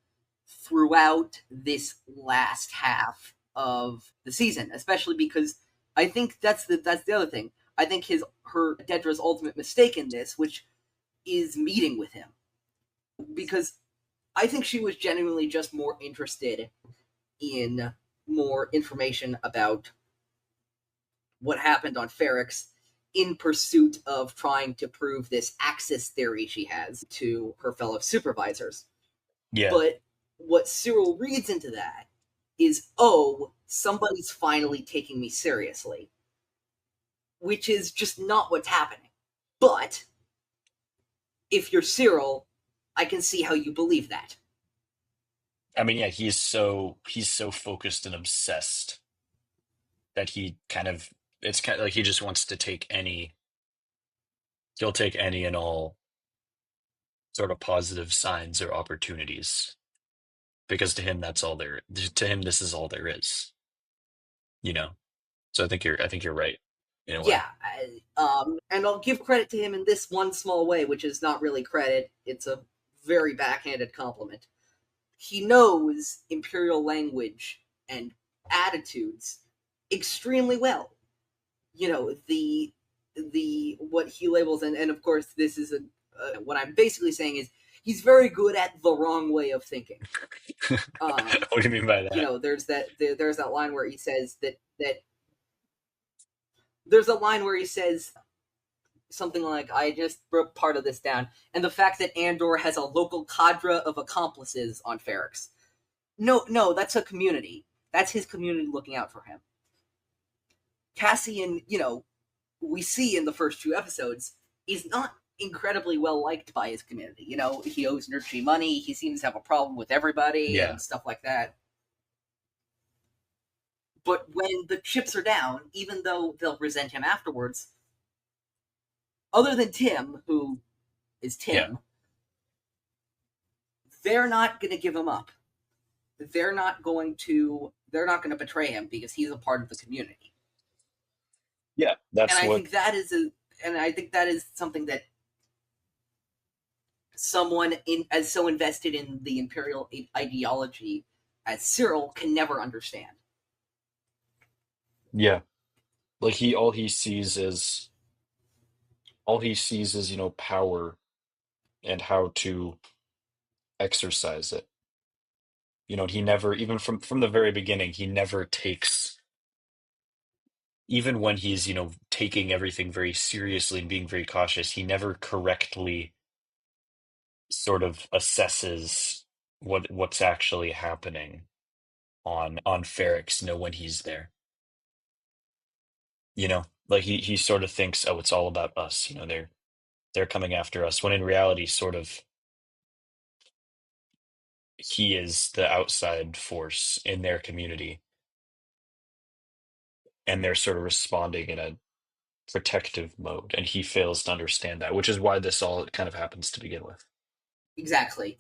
throughout this last half of the season, especially because I think that's the other thing. I think Dedra's ultimate mistake in this, which is meeting with him, because I think she was genuinely just more interested in more information about what happened on Ferrix in pursuit of trying to prove this axis theory she has to her fellow supervisors. Yeah. But what Syril reads into that is, oh, somebody's finally taking me seriously, which is just not what's happening. But if you're Syril, I can see how you believe that. I mean, yeah, he's so focused and obsessed that he kind of, it's kind of like he just wants to he'll take any and all sort of positive signs or opportunities, because to him to him this is all there is, you know. So I think you're right in a way. Yeah, and I'll give credit to him in this one small way, which is not really credit. It's a very backhanded compliment. He knows Imperial language and attitudes extremely well. You know, the what he labels, and of course this is what I'm basically saying is he's very good at the wrong way of thinking. What do you mean by You that? know, there's that line where he says that there's a line where he says something like, I just broke part of this down, and the fact that Andor has a local cadre of accomplices on Ferrix. No, that's a community. That's his community looking out for him. Cassian, you know, we see in the first 2 episodes, is not incredibly well liked by his community. You know, he owes Nurchi money, he seems to have a problem with everybody, Yeah. and stuff like that. But when the chips are down, even though they'll resent him afterwards, other than Tim, who is Tim, Yeah. they're not going to give him up. They're not going to betray him because he's a part of the community. Yeah, And I think that is something that someone as so invested in the Imperial ideology as Syril can never understand. Yeah. Like all he sees is power and how to exercise it. He never, even from the very beginning, he never takes, even when he's, taking everything very seriously and being very cautious, he never correctly sort of assesses what's actually happening on Ferrix, when he's there. Like he sort of thinks, oh, it's all about us, they're coming after us, when in reality, sort of, he is the outside force in their community, and they're sort of responding in a protective mode, and he fails to understand that, which is why this all kind of happens to begin with. Exactly.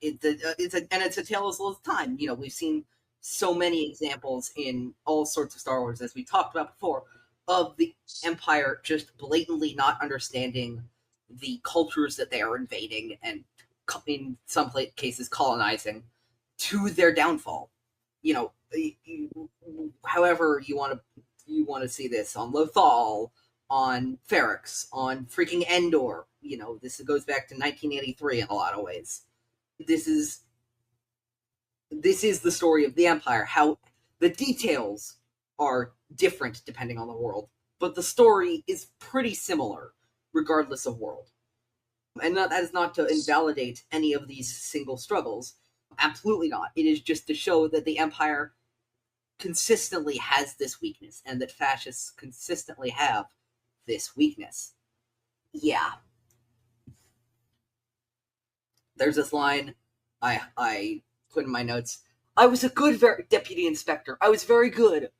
It's a tale as old as time. You know, we've seen so many examples in all sorts of Star Wars, as we talked about before, of the Empire just blatantly not understanding the cultures that they are invading and, in some cases, colonizing to their downfall. You know, however you want to see this on Lothal, on Ferrix, on freaking Endor. You know, this goes back to 1983 in a lot of ways. This is the story of the Empire. How the details are different depending on the world, but the story is pretty similar regardless of world. And that is not to invalidate any of these single struggles. Absolutely not. It is just to show that the Empire consistently has this weakness, and that fascists consistently have this weakness. Yeah. There's this line I put in my notes. I was a good deputy inspector. I was very good.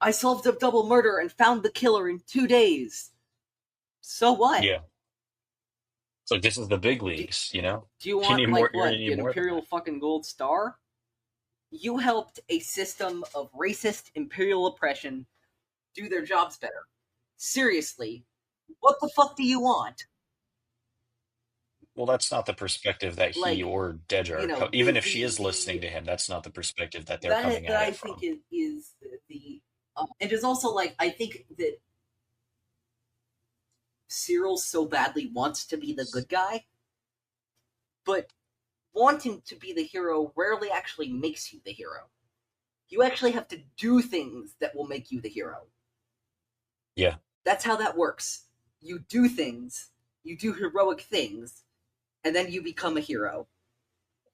I solved a double murder and found the killer in 2 days. So what? Yeah. So this is the big leagues, Do you You want, need like, more. You're gonna what? need An more than Imperial that. fucking gold star? You helped a system of racist Imperial oppression do their jobs better. Seriously, what the fuck do you want? Well, that's not the perspective that he Like, or Dej you are. know, Even if she is listening to him, that's not the perspective that they're coming that at I it think from. is the and is also, like, I think that Syril so badly wants to be the good guy, but wanting to be the hero rarely actually makes you the hero. You actually have to do things that will make you the hero. Yeah. That's how that works. You do things, you do heroic things, and then you become a hero.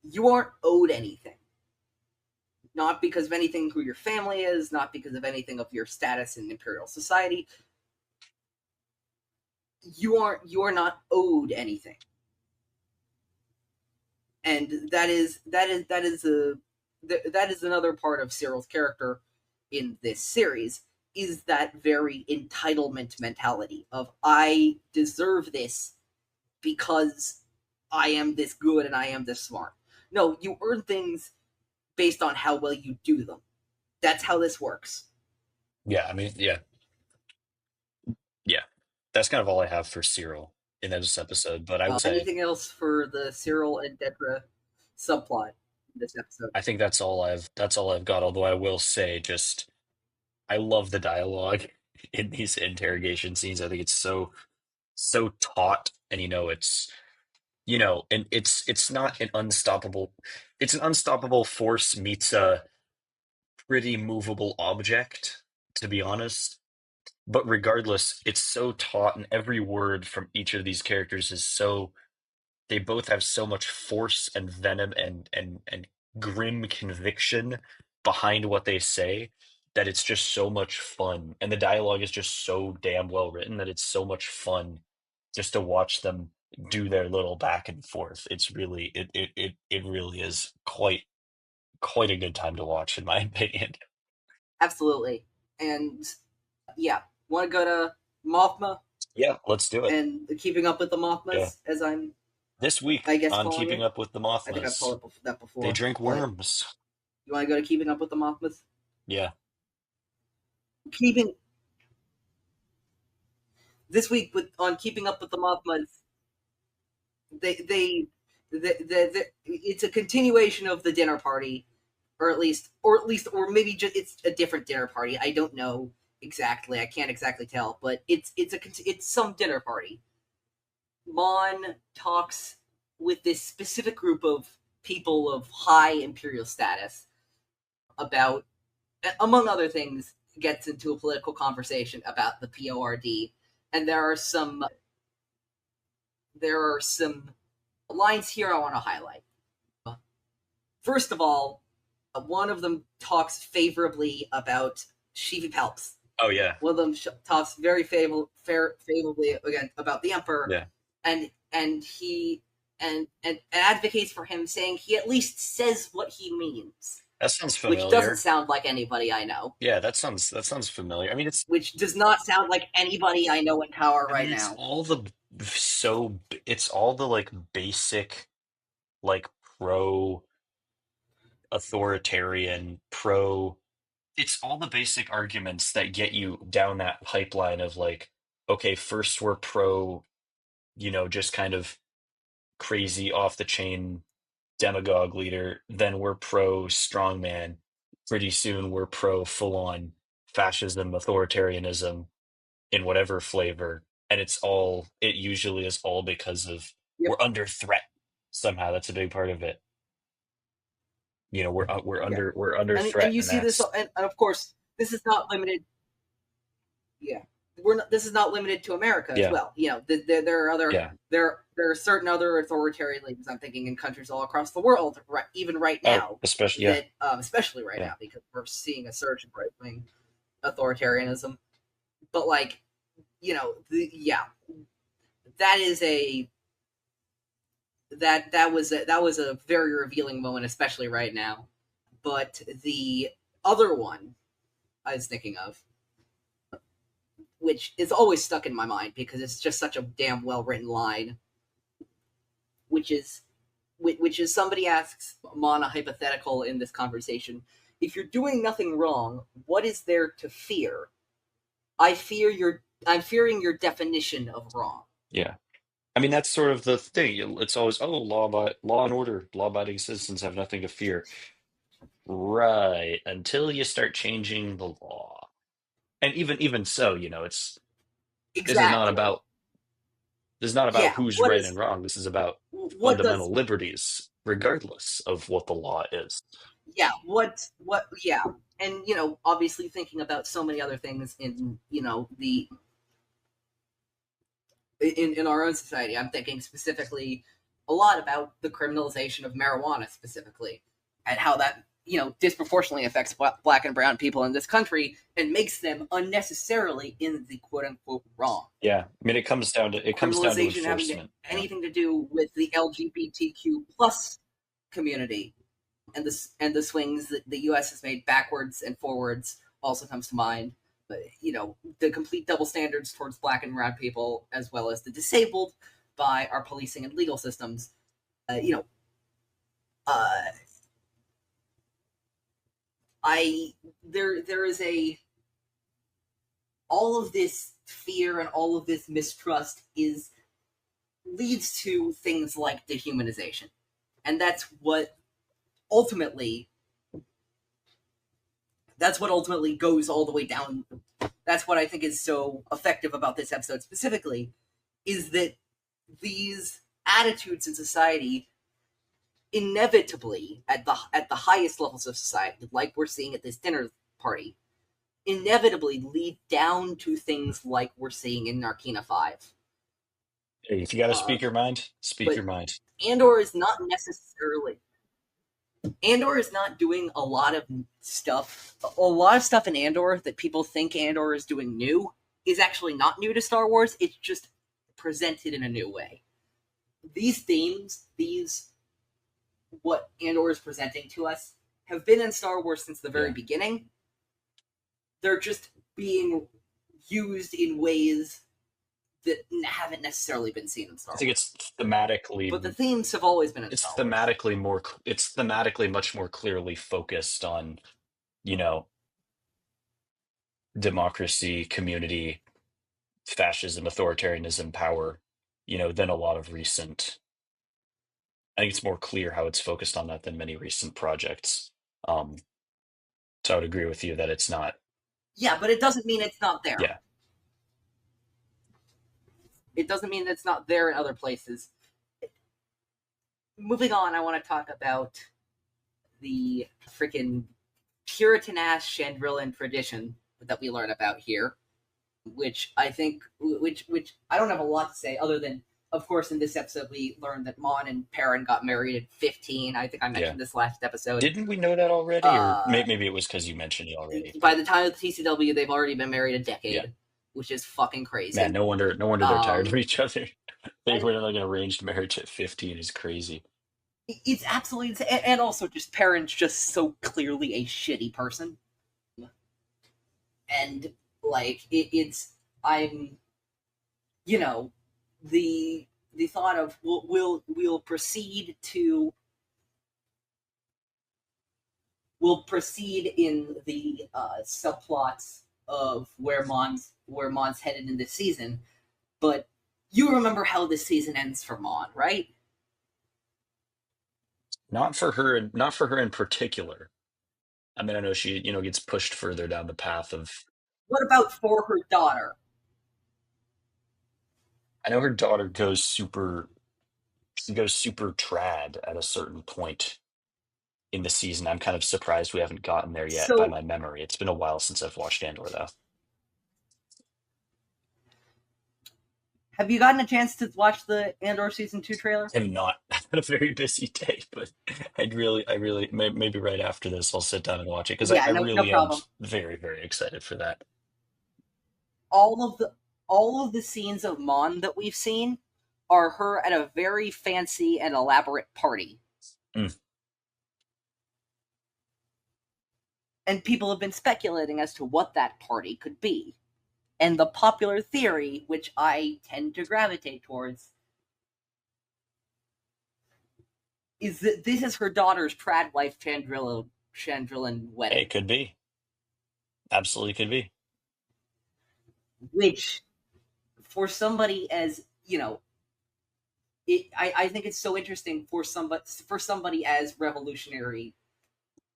You aren't owed anything. Not because of anything who your family is, not because of anything of your status in Imperial society. You are not owed anything. And that is another part of Syril's character in this series is that very entitlement mentality of I deserve this because I am this good and I am this smart. No, you earn things based on how well you do them. That's how this works. Yeah, I mean, yeah. That's kind of all I have for Syril in this episode. But I would say, Anything else for the Syril and Dedra subplot in this episode? I think that's all I've got. Although I will say, just I love the dialogue in these interrogation scenes. I think it's so taut, and and it's not an unstoppable. It's an unstoppable force meets a pretty movable object, to be honest. But regardless, it's so taut, and every word from each of these characters is so. They both have so much force and venom and grim conviction behind what they say that it's just so much fun. And the dialogue is just so damn well written that it's so much fun just to watch them do their little back and forth. It's really it really is quite a good time to watch, in my opinion. Absolutely. And yeah, want to go to Mothma? Yeah, let's do it. And Keeping Up with the Mothmas, Yeah. as I'm This week, I guess on calling Keeping it. Up with the I think I've Mothmas, called it that before. they drink worms. You want to go to Keeping Up with the Mothmas? Yeah. Keeping this week on Keeping Up with the Mothmas, they it's a continuation of the dinner party, or maybe just it's a different dinner party. I don't know exactly. I can't exactly tell, but it's some dinner party. Mon talks with this specific group of people of high imperial status about, among other things, gets into a political conversation about the PORD, and there are some lines here I want to highlight. First of all, one of them talks favorably about Sheevy Palps. Oh yeah. One of them talks very favorably again about the Emperor. Yeah. And he and advocates for him, saying he at least says what he means. That sounds familiar. Which doesn't sound like anybody I know. Yeah, that sounds familiar. I mean, which does not sound like anybody I know in power right it's now. It's all the like basic, like pro authoritarian, pro. It's all the basic arguments that get you down that pipeline of like, okay, first we're pro, just kind of crazy off the chain demagogue leader, then we're pro strongman. Pretty soon we're pro full on fascism, authoritarianism in whatever flavor. And it usually is all because of we're under threat somehow. That's a big part of it. We're under threat. And you see this, and of course, this is not limited. Yeah. This is not limited to America as well. There are other there are certain other authoritarian leaders. I'm thinking in countries all across the world, even right now, especially right now, because we're seeing a surge in right wing authoritarianism. But that is that was a very revealing moment, especially right now. But the other one I was thinking of, which is always stuck in my mind because it's just such a damn well written line, which is somebody asks Mon a hypothetical in this conversation: if you're doing nothing wrong, what is there to fear? I'm fearing your definition of wrong. Yeah. I mean, that's sort of the thing. It's always, law and order, law-abiding citizens have nothing to fear. Right. Until you start changing the law. And even so, this is not about who's right and wrong. This is about fundamental liberties, regardless of what the law is. Yeah. Yeah. And, obviously thinking about so many other things in our own society. I'm thinking specifically a lot about the criminalization of marijuana specifically, and how that, disproportionately affects black and brown people in this country and makes them unnecessarily in the quote unquote wrong. Yeah. I mean, it comes down to enforcement. Having anything to do with the LGBTQ plus community and the swings that the U.S. has made backwards and forwards also comes to mind. But, the complete double standards towards black and brown people, as well as the disabled by our policing and legal systems. You know, uh, there is all of this fear and all of this mistrust leads to things like dehumanization, and ultimately that's what ultimately goes all the way down. That's what I think is so effective about this episode specifically, is that these attitudes in society inevitably at the highest levels of society, like we're seeing at this dinner party, inevitably lead down to things like we're seeing in Narkina 5. Hey, if you got to Uh, speak your mind, speak but your mind. Andor is not necessarily Andor is not doing a lot of stuff. A lot of stuff in Andor that people think Andor is doing new is actually not new to Star Wars. It's just presented in a new way. These themes, what Andor is presenting to us, have been in Star Wars since the very beginning. They're just being used in ways that haven't necessarily been seen in Star I think Wars. it's thematically, But the themes have always been in it's Star Wars. thematically more, it's thematically much more clearly focused on, you know, democracy, community, fascism, authoritarianism, power, than a lot of recent. I think it's more clear how it's focused on that than many recent projects. Um, so I would agree with you that it's not. Yeah, but it doesn't mean it's not there. Yeah. It doesn't mean it's not there in other places. Moving on, I want to talk about the freaking Puritan ass Chandrillan tradition that we learn about here, which I think, which I don't have a lot to say other than, of course, in this episode we learned that Mon and Perrin got married at 15. I think I Yeah. mentioned this last episode. Didn't we know that already, or maybe it was because you mentioned it already? By the time of the TCW, they've already been married a decade, Yeah. which is fucking crazy. Man, no wonder they're tired of each other. They were like an arranged marriage at 15 is crazy. It's absolutely insane. And also just Perrin's just so clearly a shitty person. And like it's I'm the thought of we'll proceed to we'll proceed in the subplots of where Mon's headed in this season, but you remember how this season ends for Mon, right? Not for her, not for her in particular. I mean, I know she, gets pushed further down the path of. What about for her daughter? I know her daughter goes super. She goes super trad at a certain point in the season. I'm kind of surprised we haven't gotten there yet by So, my memory. It's been a while since I've watched Andor, though. have you gotten a chance to watch the Andor season 2 trailer? I have not had a very busy day, but maybe right after this, I'll sit down and watch it because Yeah, I no really am problem. very, very excited for that. all of the all of the scenes of Mon that we've seen are her at a very fancy and elaborate party. Mm. And people have been speculating as to what that party could be. And the popular theory, which I tend to gravitate towards, is that this is her daughter's trad wife Chandrillan wedding. It could be. Absolutely could be. Which, for somebody as, I think it's so interesting for somebody as revolutionary,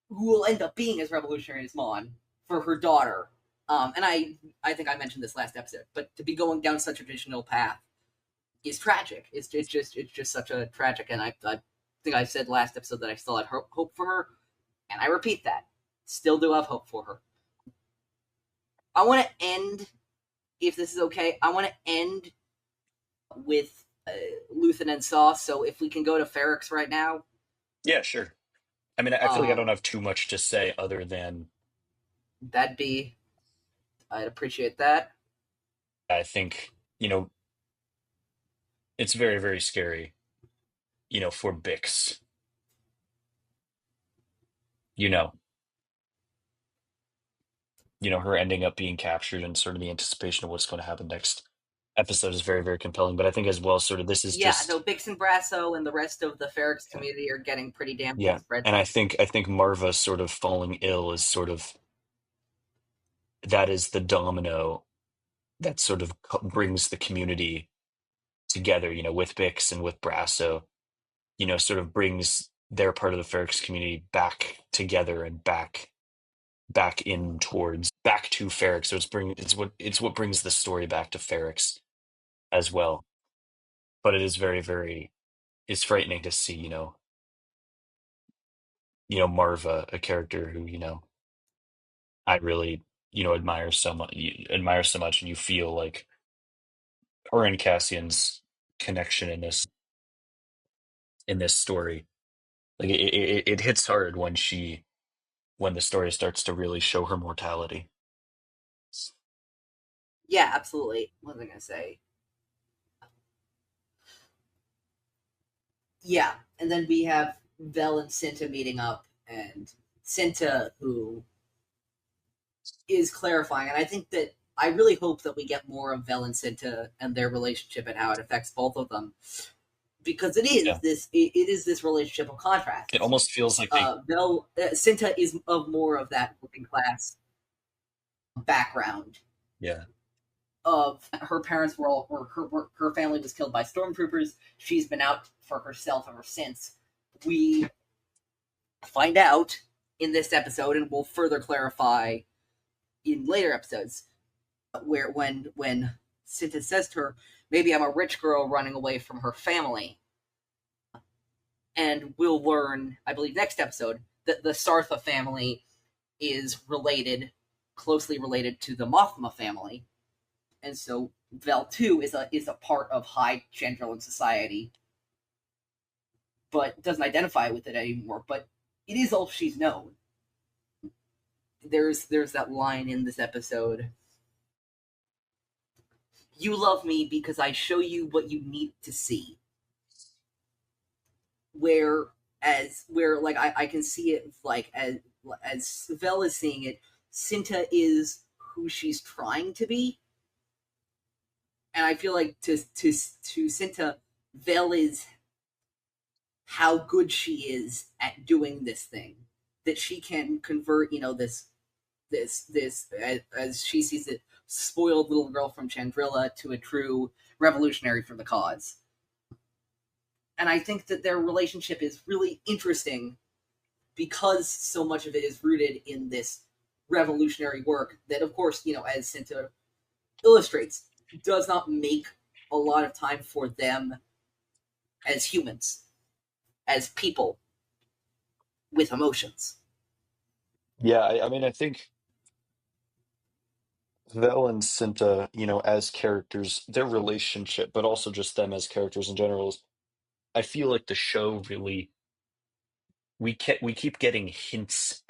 who will end up being as revolutionary as Mon, for her daughter. And I think I mentioned this last episode, but to be going down such a traditional path is tragic. It's just such a tragic, and I think I said last episode that I still had hope for her, and I repeat that, still do have hope for her. I want to end, if this is okay, I want to end with Luthen and Saw. So if we can go to Ferrex right now. Yeah, sure. I mean, I feel like I don't have too much to say other than I'd appreciate that. I think, it's very, very scary, for Bix. You know, her ending up being captured and sort of the anticipation of what's going to happen next episode is very, very compelling. But I think as well, sort of this is just Bix and Brasso and the rest of the Ferrex community are getting pretty damn yeah, spread. and I think Marva sort of falling ill is sort of that is the domino that sort of brings the community together. With Bix and with Brasso, sort of brings their part of the Ferrex community back together and back in towards back to Ferrex. So it's what brings the story back to Ferrex as well. But it is very, very it's frightening to see, Marva, a character who, I really, admire so much, and you feel like her and Cassian's connection in this story. Like it hits hard when the story starts to really show her mortality. Yeah, absolutely. What was I gonna say? Yeah, and then we have Vel and Cinta meeting up, and Cinta, who is clarifying, and I really hope that we get more of Vel and Cinta and their relationship and how it affects both of them, because Yeah. it is this relationship of contrasts. It almost feels like they Cinta is of more of that working class background. yeah. Of her parents were all, or her family was killed by stormtroopers. She's been out for herself ever since. We find out in this episode, and we'll further clarify in later episodes, where when Cinta says to her, "Maybe I'm a rich girl running away from her family," and we'll learn, I believe, next episode that the Sartha family is closely related to the Mothma family, and so Vel too is a part of high Chandrilan society, but doesn't identify with it anymore. But it is all she's known. There's that line in this episode: "You love me because I show you what you need to see." Where like I can see it like as Vel is seeing it, Cinta is who she's trying to be, and I feel like to Cinta, Vel is how good she is at doing this thing, that she can convert, this as she sees it, spoiled little girl from Chandrila to a true revolutionary for the cause. And I think that their relationship is really interesting because so much of it is rooted in this revolutionary work that, of course, as Cinta illustrates, does not make a lot of time for them as humans, as people with emotions. Yeah, I mean, I think Vel and Cinta, as characters, their relationship, but also just them as characters in general, I feel like the show really we keep getting hints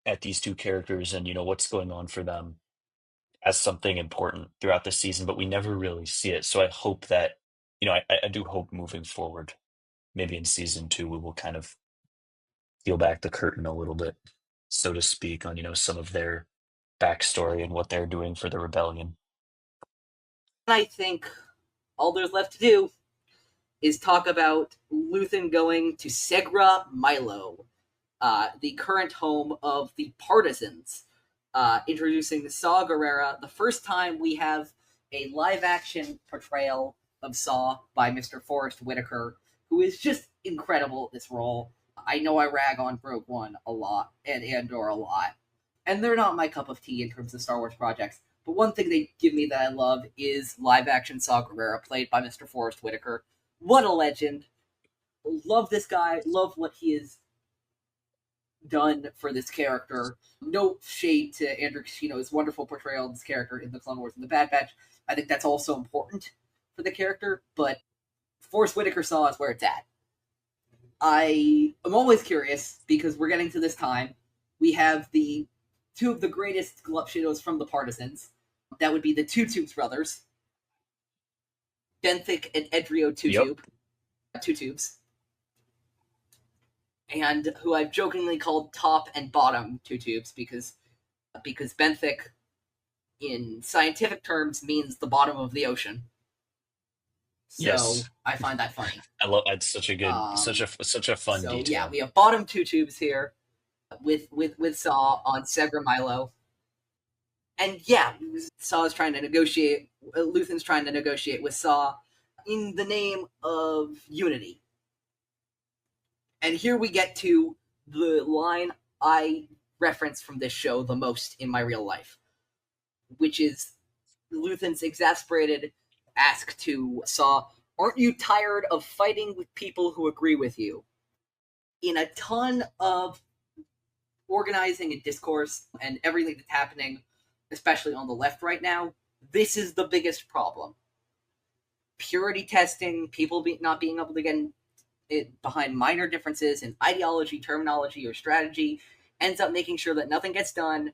at these two characters and what's going on for them as something important throughout the season, but we never really see it. So I hope that, I do hope moving forward, maybe in season two, we will kind of peel back the curtain a little bit, so to speak, on, some of their backstory and what they're doing for the rebellion. I think all there's left to do is talk about Luthen going to Segra Milo, the current home of the Partisans, introducing Saw Gerrera. The first time we have a live action portrayal of Saw by Mr. Forrest Whitaker, who is just incredible at this role. I know I rag on Rogue One a lot and Andor a lot, and they're not my cup of tea in terms of Star Wars projects. But one thing they give me that I love is live action Saw Gerrera, played by Mr. Forrest Whitaker. What a legend! Love this guy. Love what he has done for this character. No shade to Andrew Kishino's wonderful portrayal of this character in the Clone Wars and the Bad Batch. I think that's also important for the character, but Forrest Whitaker Saw is where it's at. I am always curious because we're getting to this time. We have the two of the greatest Galupshinos from the Partisans. That would be the Two Tubes brothers, Benthic and Edrio Two Yep. Tube. Two Tubes. and who I've jokingly called top and bottom two tubes because benthic in scientific terms means the bottom of the ocean. So Yes. I find that funny. I love that's such a good, such a fun So yeah, detail. we have bottom two tubes here with Saw on Segra Milo. And yeah, Saw's trying to negotiate. Luthen's trying to negotiate with Saw in the name of unity. And here we get to the line I reference from this show the most in my real life, which is Luthen's exasperated ask to Saw, "Aren't you tired of fighting with people who agree with you?" In a ton of organizing and discourse and everything that's happening, especially on the left right now, this is the biggest problem. Purity testing, people not being able to get it behind minor differences in ideology, terminology, or strategy, ends up making sure that nothing gets done.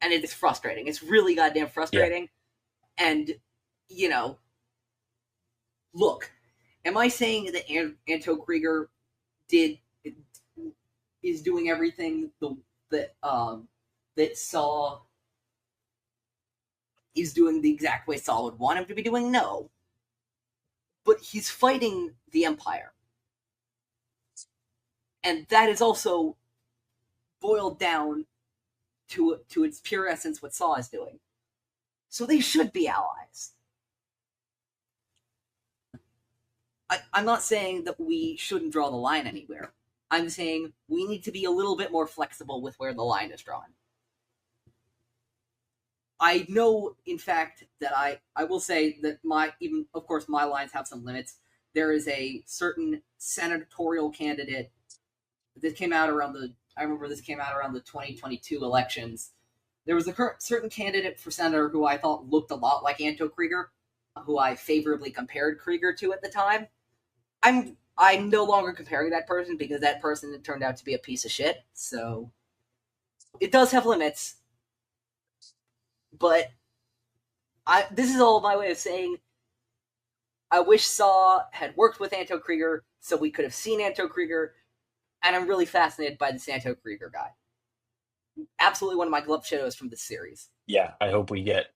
And it's frustrating. It's really goddamn frustrating. Yeah. And, you know, look, am I saying that Anto Krieger is doing everything that Saw is doing the exact way Saw would want him to be doing? No. But he's fighting the Empire. And that is also boiled down to its pure essence what Saw is doing. So they should be allies. I'm not saying that we shouldn't draw the line anywhere. I'm saying we need to be a little bit more flexible with where the line is drawn. I know, in fact, that I will say that of course, my lines have some limits. There is a certain senatorial candidate that came out around I remember this came out around the 2022 elections. There was a certain candidate for senator who I thought looked a lot like Anto Krieger, who I favorably compared Krieger to at the time. I'm no longer comparing that person because that person turned out to be a piece of shit. So it does have limits, but this is all my way of saying I wish Saw had worked with Anto Krieger so we could have seen Anto Krieger, and I'm really fascinated by this Anto Krieger guy. Absolutely one of my glove shadows from this series. Yeah, I hope we get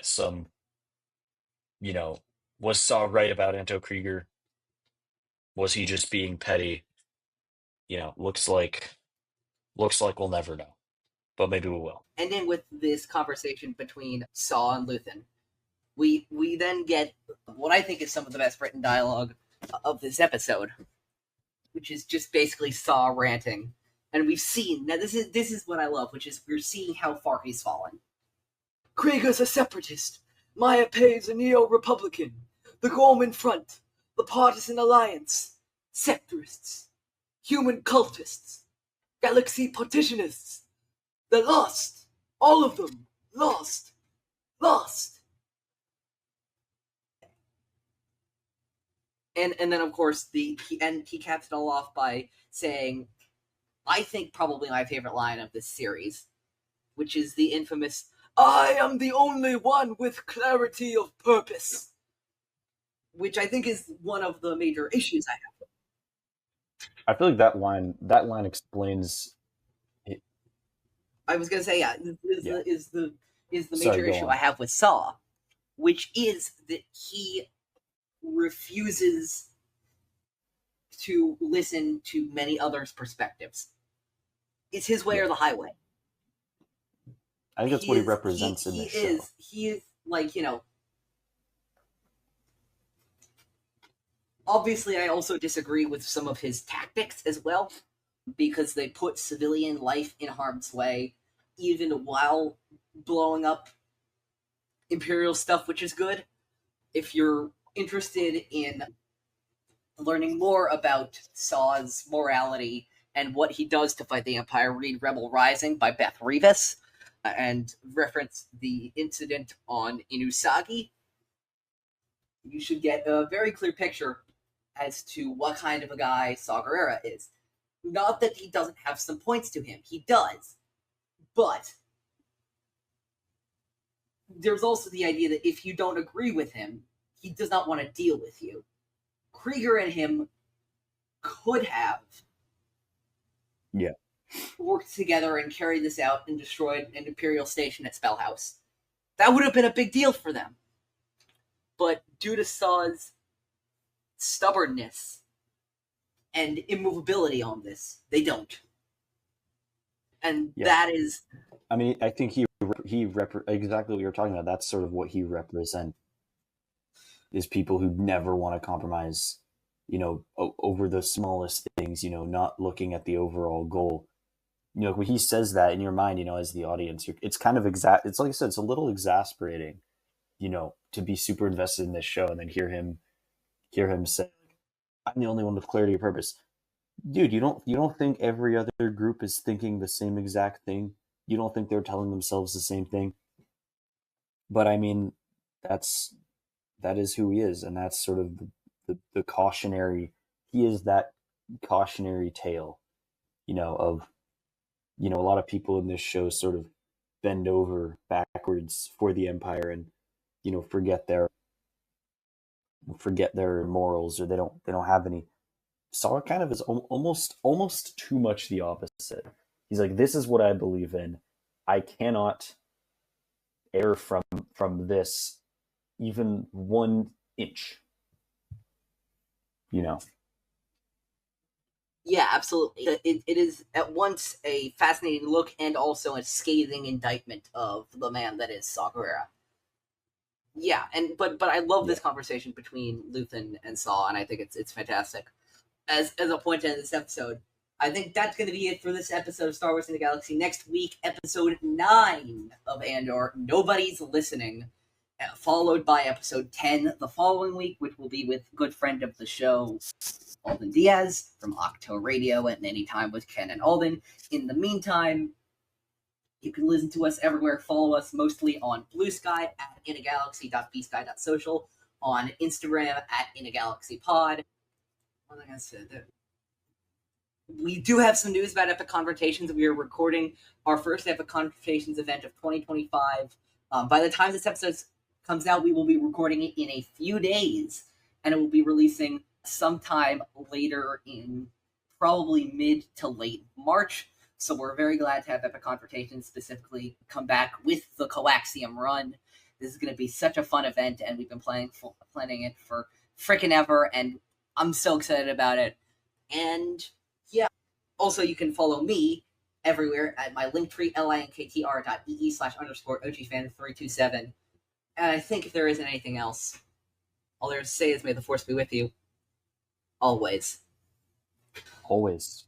some, you know, was Saw right about Anto Krieger? Was he just being petty? You know, looks like we'll never know, but maybe we will. Ending with this conversation between Saw and Luthen, we then get what I think is some of the best written dialogue of this episode, which is just basically Saw ranting. And we've seen, now this is what I love, which is we're seeing how far he's fallen. Krieger's a separatist. Maya Pei's a neo-republican. The Gorman Front. The Partisan Alliance. Sectorists. Human cultists. Galaxy Partitionists. They're lost. All of them. Lost. Lost. And then, of course, he caps it all off by saying, I think probably my favorite line of this series, which is the infamous, "I am the only one with clarity of purpose," which I think is one of the major issues I have. I feel like that line explains it. I was going to say, is the major issue I have with Saw, which is that he refuses to listen to many others' perspectives. It's his way or the highway. I think that's what he represents in the show. He is like, obviously I also disagree with some of his tactics as well, because they put civilian life in harm's way, even while blowing up Imperial stuff, which is good. If you're interested in learning more about Saw's morality and what he does to fight the Empire, read Rebel Rising by Beth Revis, and reference the incident on Inusagi. You should get a very clear picture as to what kind of a guy Saw Gerrera is. Not that he doesn't have some points to him. He does. But there's also the idea that if you don't agree with him, he does not want to deal with you. Krieger and him could have worked together and carried this out and destroyed an Imperial station at Spellhouse. That would have been a big deal for them. But due to Saw's stubbornness and immovability on this, they don't. And that is... I mean, I think exactly what you're talking about. That's sort of what he represents, is people who never want to compromise, over the smallest things, not looking at the overall goal. When he says that in your mind, as the audience, it's kind of it's like I said, it's a little exasperating, to be super invested in this show and then hear him say, I'm the only one with clarity of purpose. Dude, you don't think every other group is thinking the same exact thing? You don't think they're telling themselves the same thing? But I mean, that is who he is, and that's sort of the cautionary. He is that cautionary tale, of, a lot of people in this show sort of bend over backwards for the Empire and, forget their morals, or they don't have any. Saw kind of is almost too much the opposite. He's like, this is what I believe in. I cannot err from this even 1 inch. Yeah, absolutely. It is at once a fascinating look and also a scathing indictment of the man that is Saw Gerrera. Yeah, but I love this conversation between Luthen and Saw, and I think it's fantastic. As a point to end this episode, I think that's going to be it for this episode of Star Wars in the Galaxy. Next week, episode 9 of Andor, Nobody's Listening, followed by episode 10 the following week, which will be with good friend of the show, Alden Diaz from Octo Radio and Anytime with Ken and Alden. In the meantime, you can listen to us everywhere. Follow us mostly on BlueSky at inagalaxy.bsky.social, on Instagram at inagalaxypod. What am I going to say there? We do have some news about Epic Confrontations. We are recording our first Epic Confrontations event of 2025. By the time this episode comes out, we will be recording it in a few days, and it will be releasing sometime later in probably mid to late March. So we're very glad to have Epic Confrontations specifically come back with the Coaxium run. This is going to be such a fun event, and we've been planning it for frickin' ever, and I'm so excited about it. And yeah, also you can follow me everywhere at my linktree, linktr.ee/_OGfan327. And I think if there isn't anything else, all there is to say is may the Force be with you. Always. Always.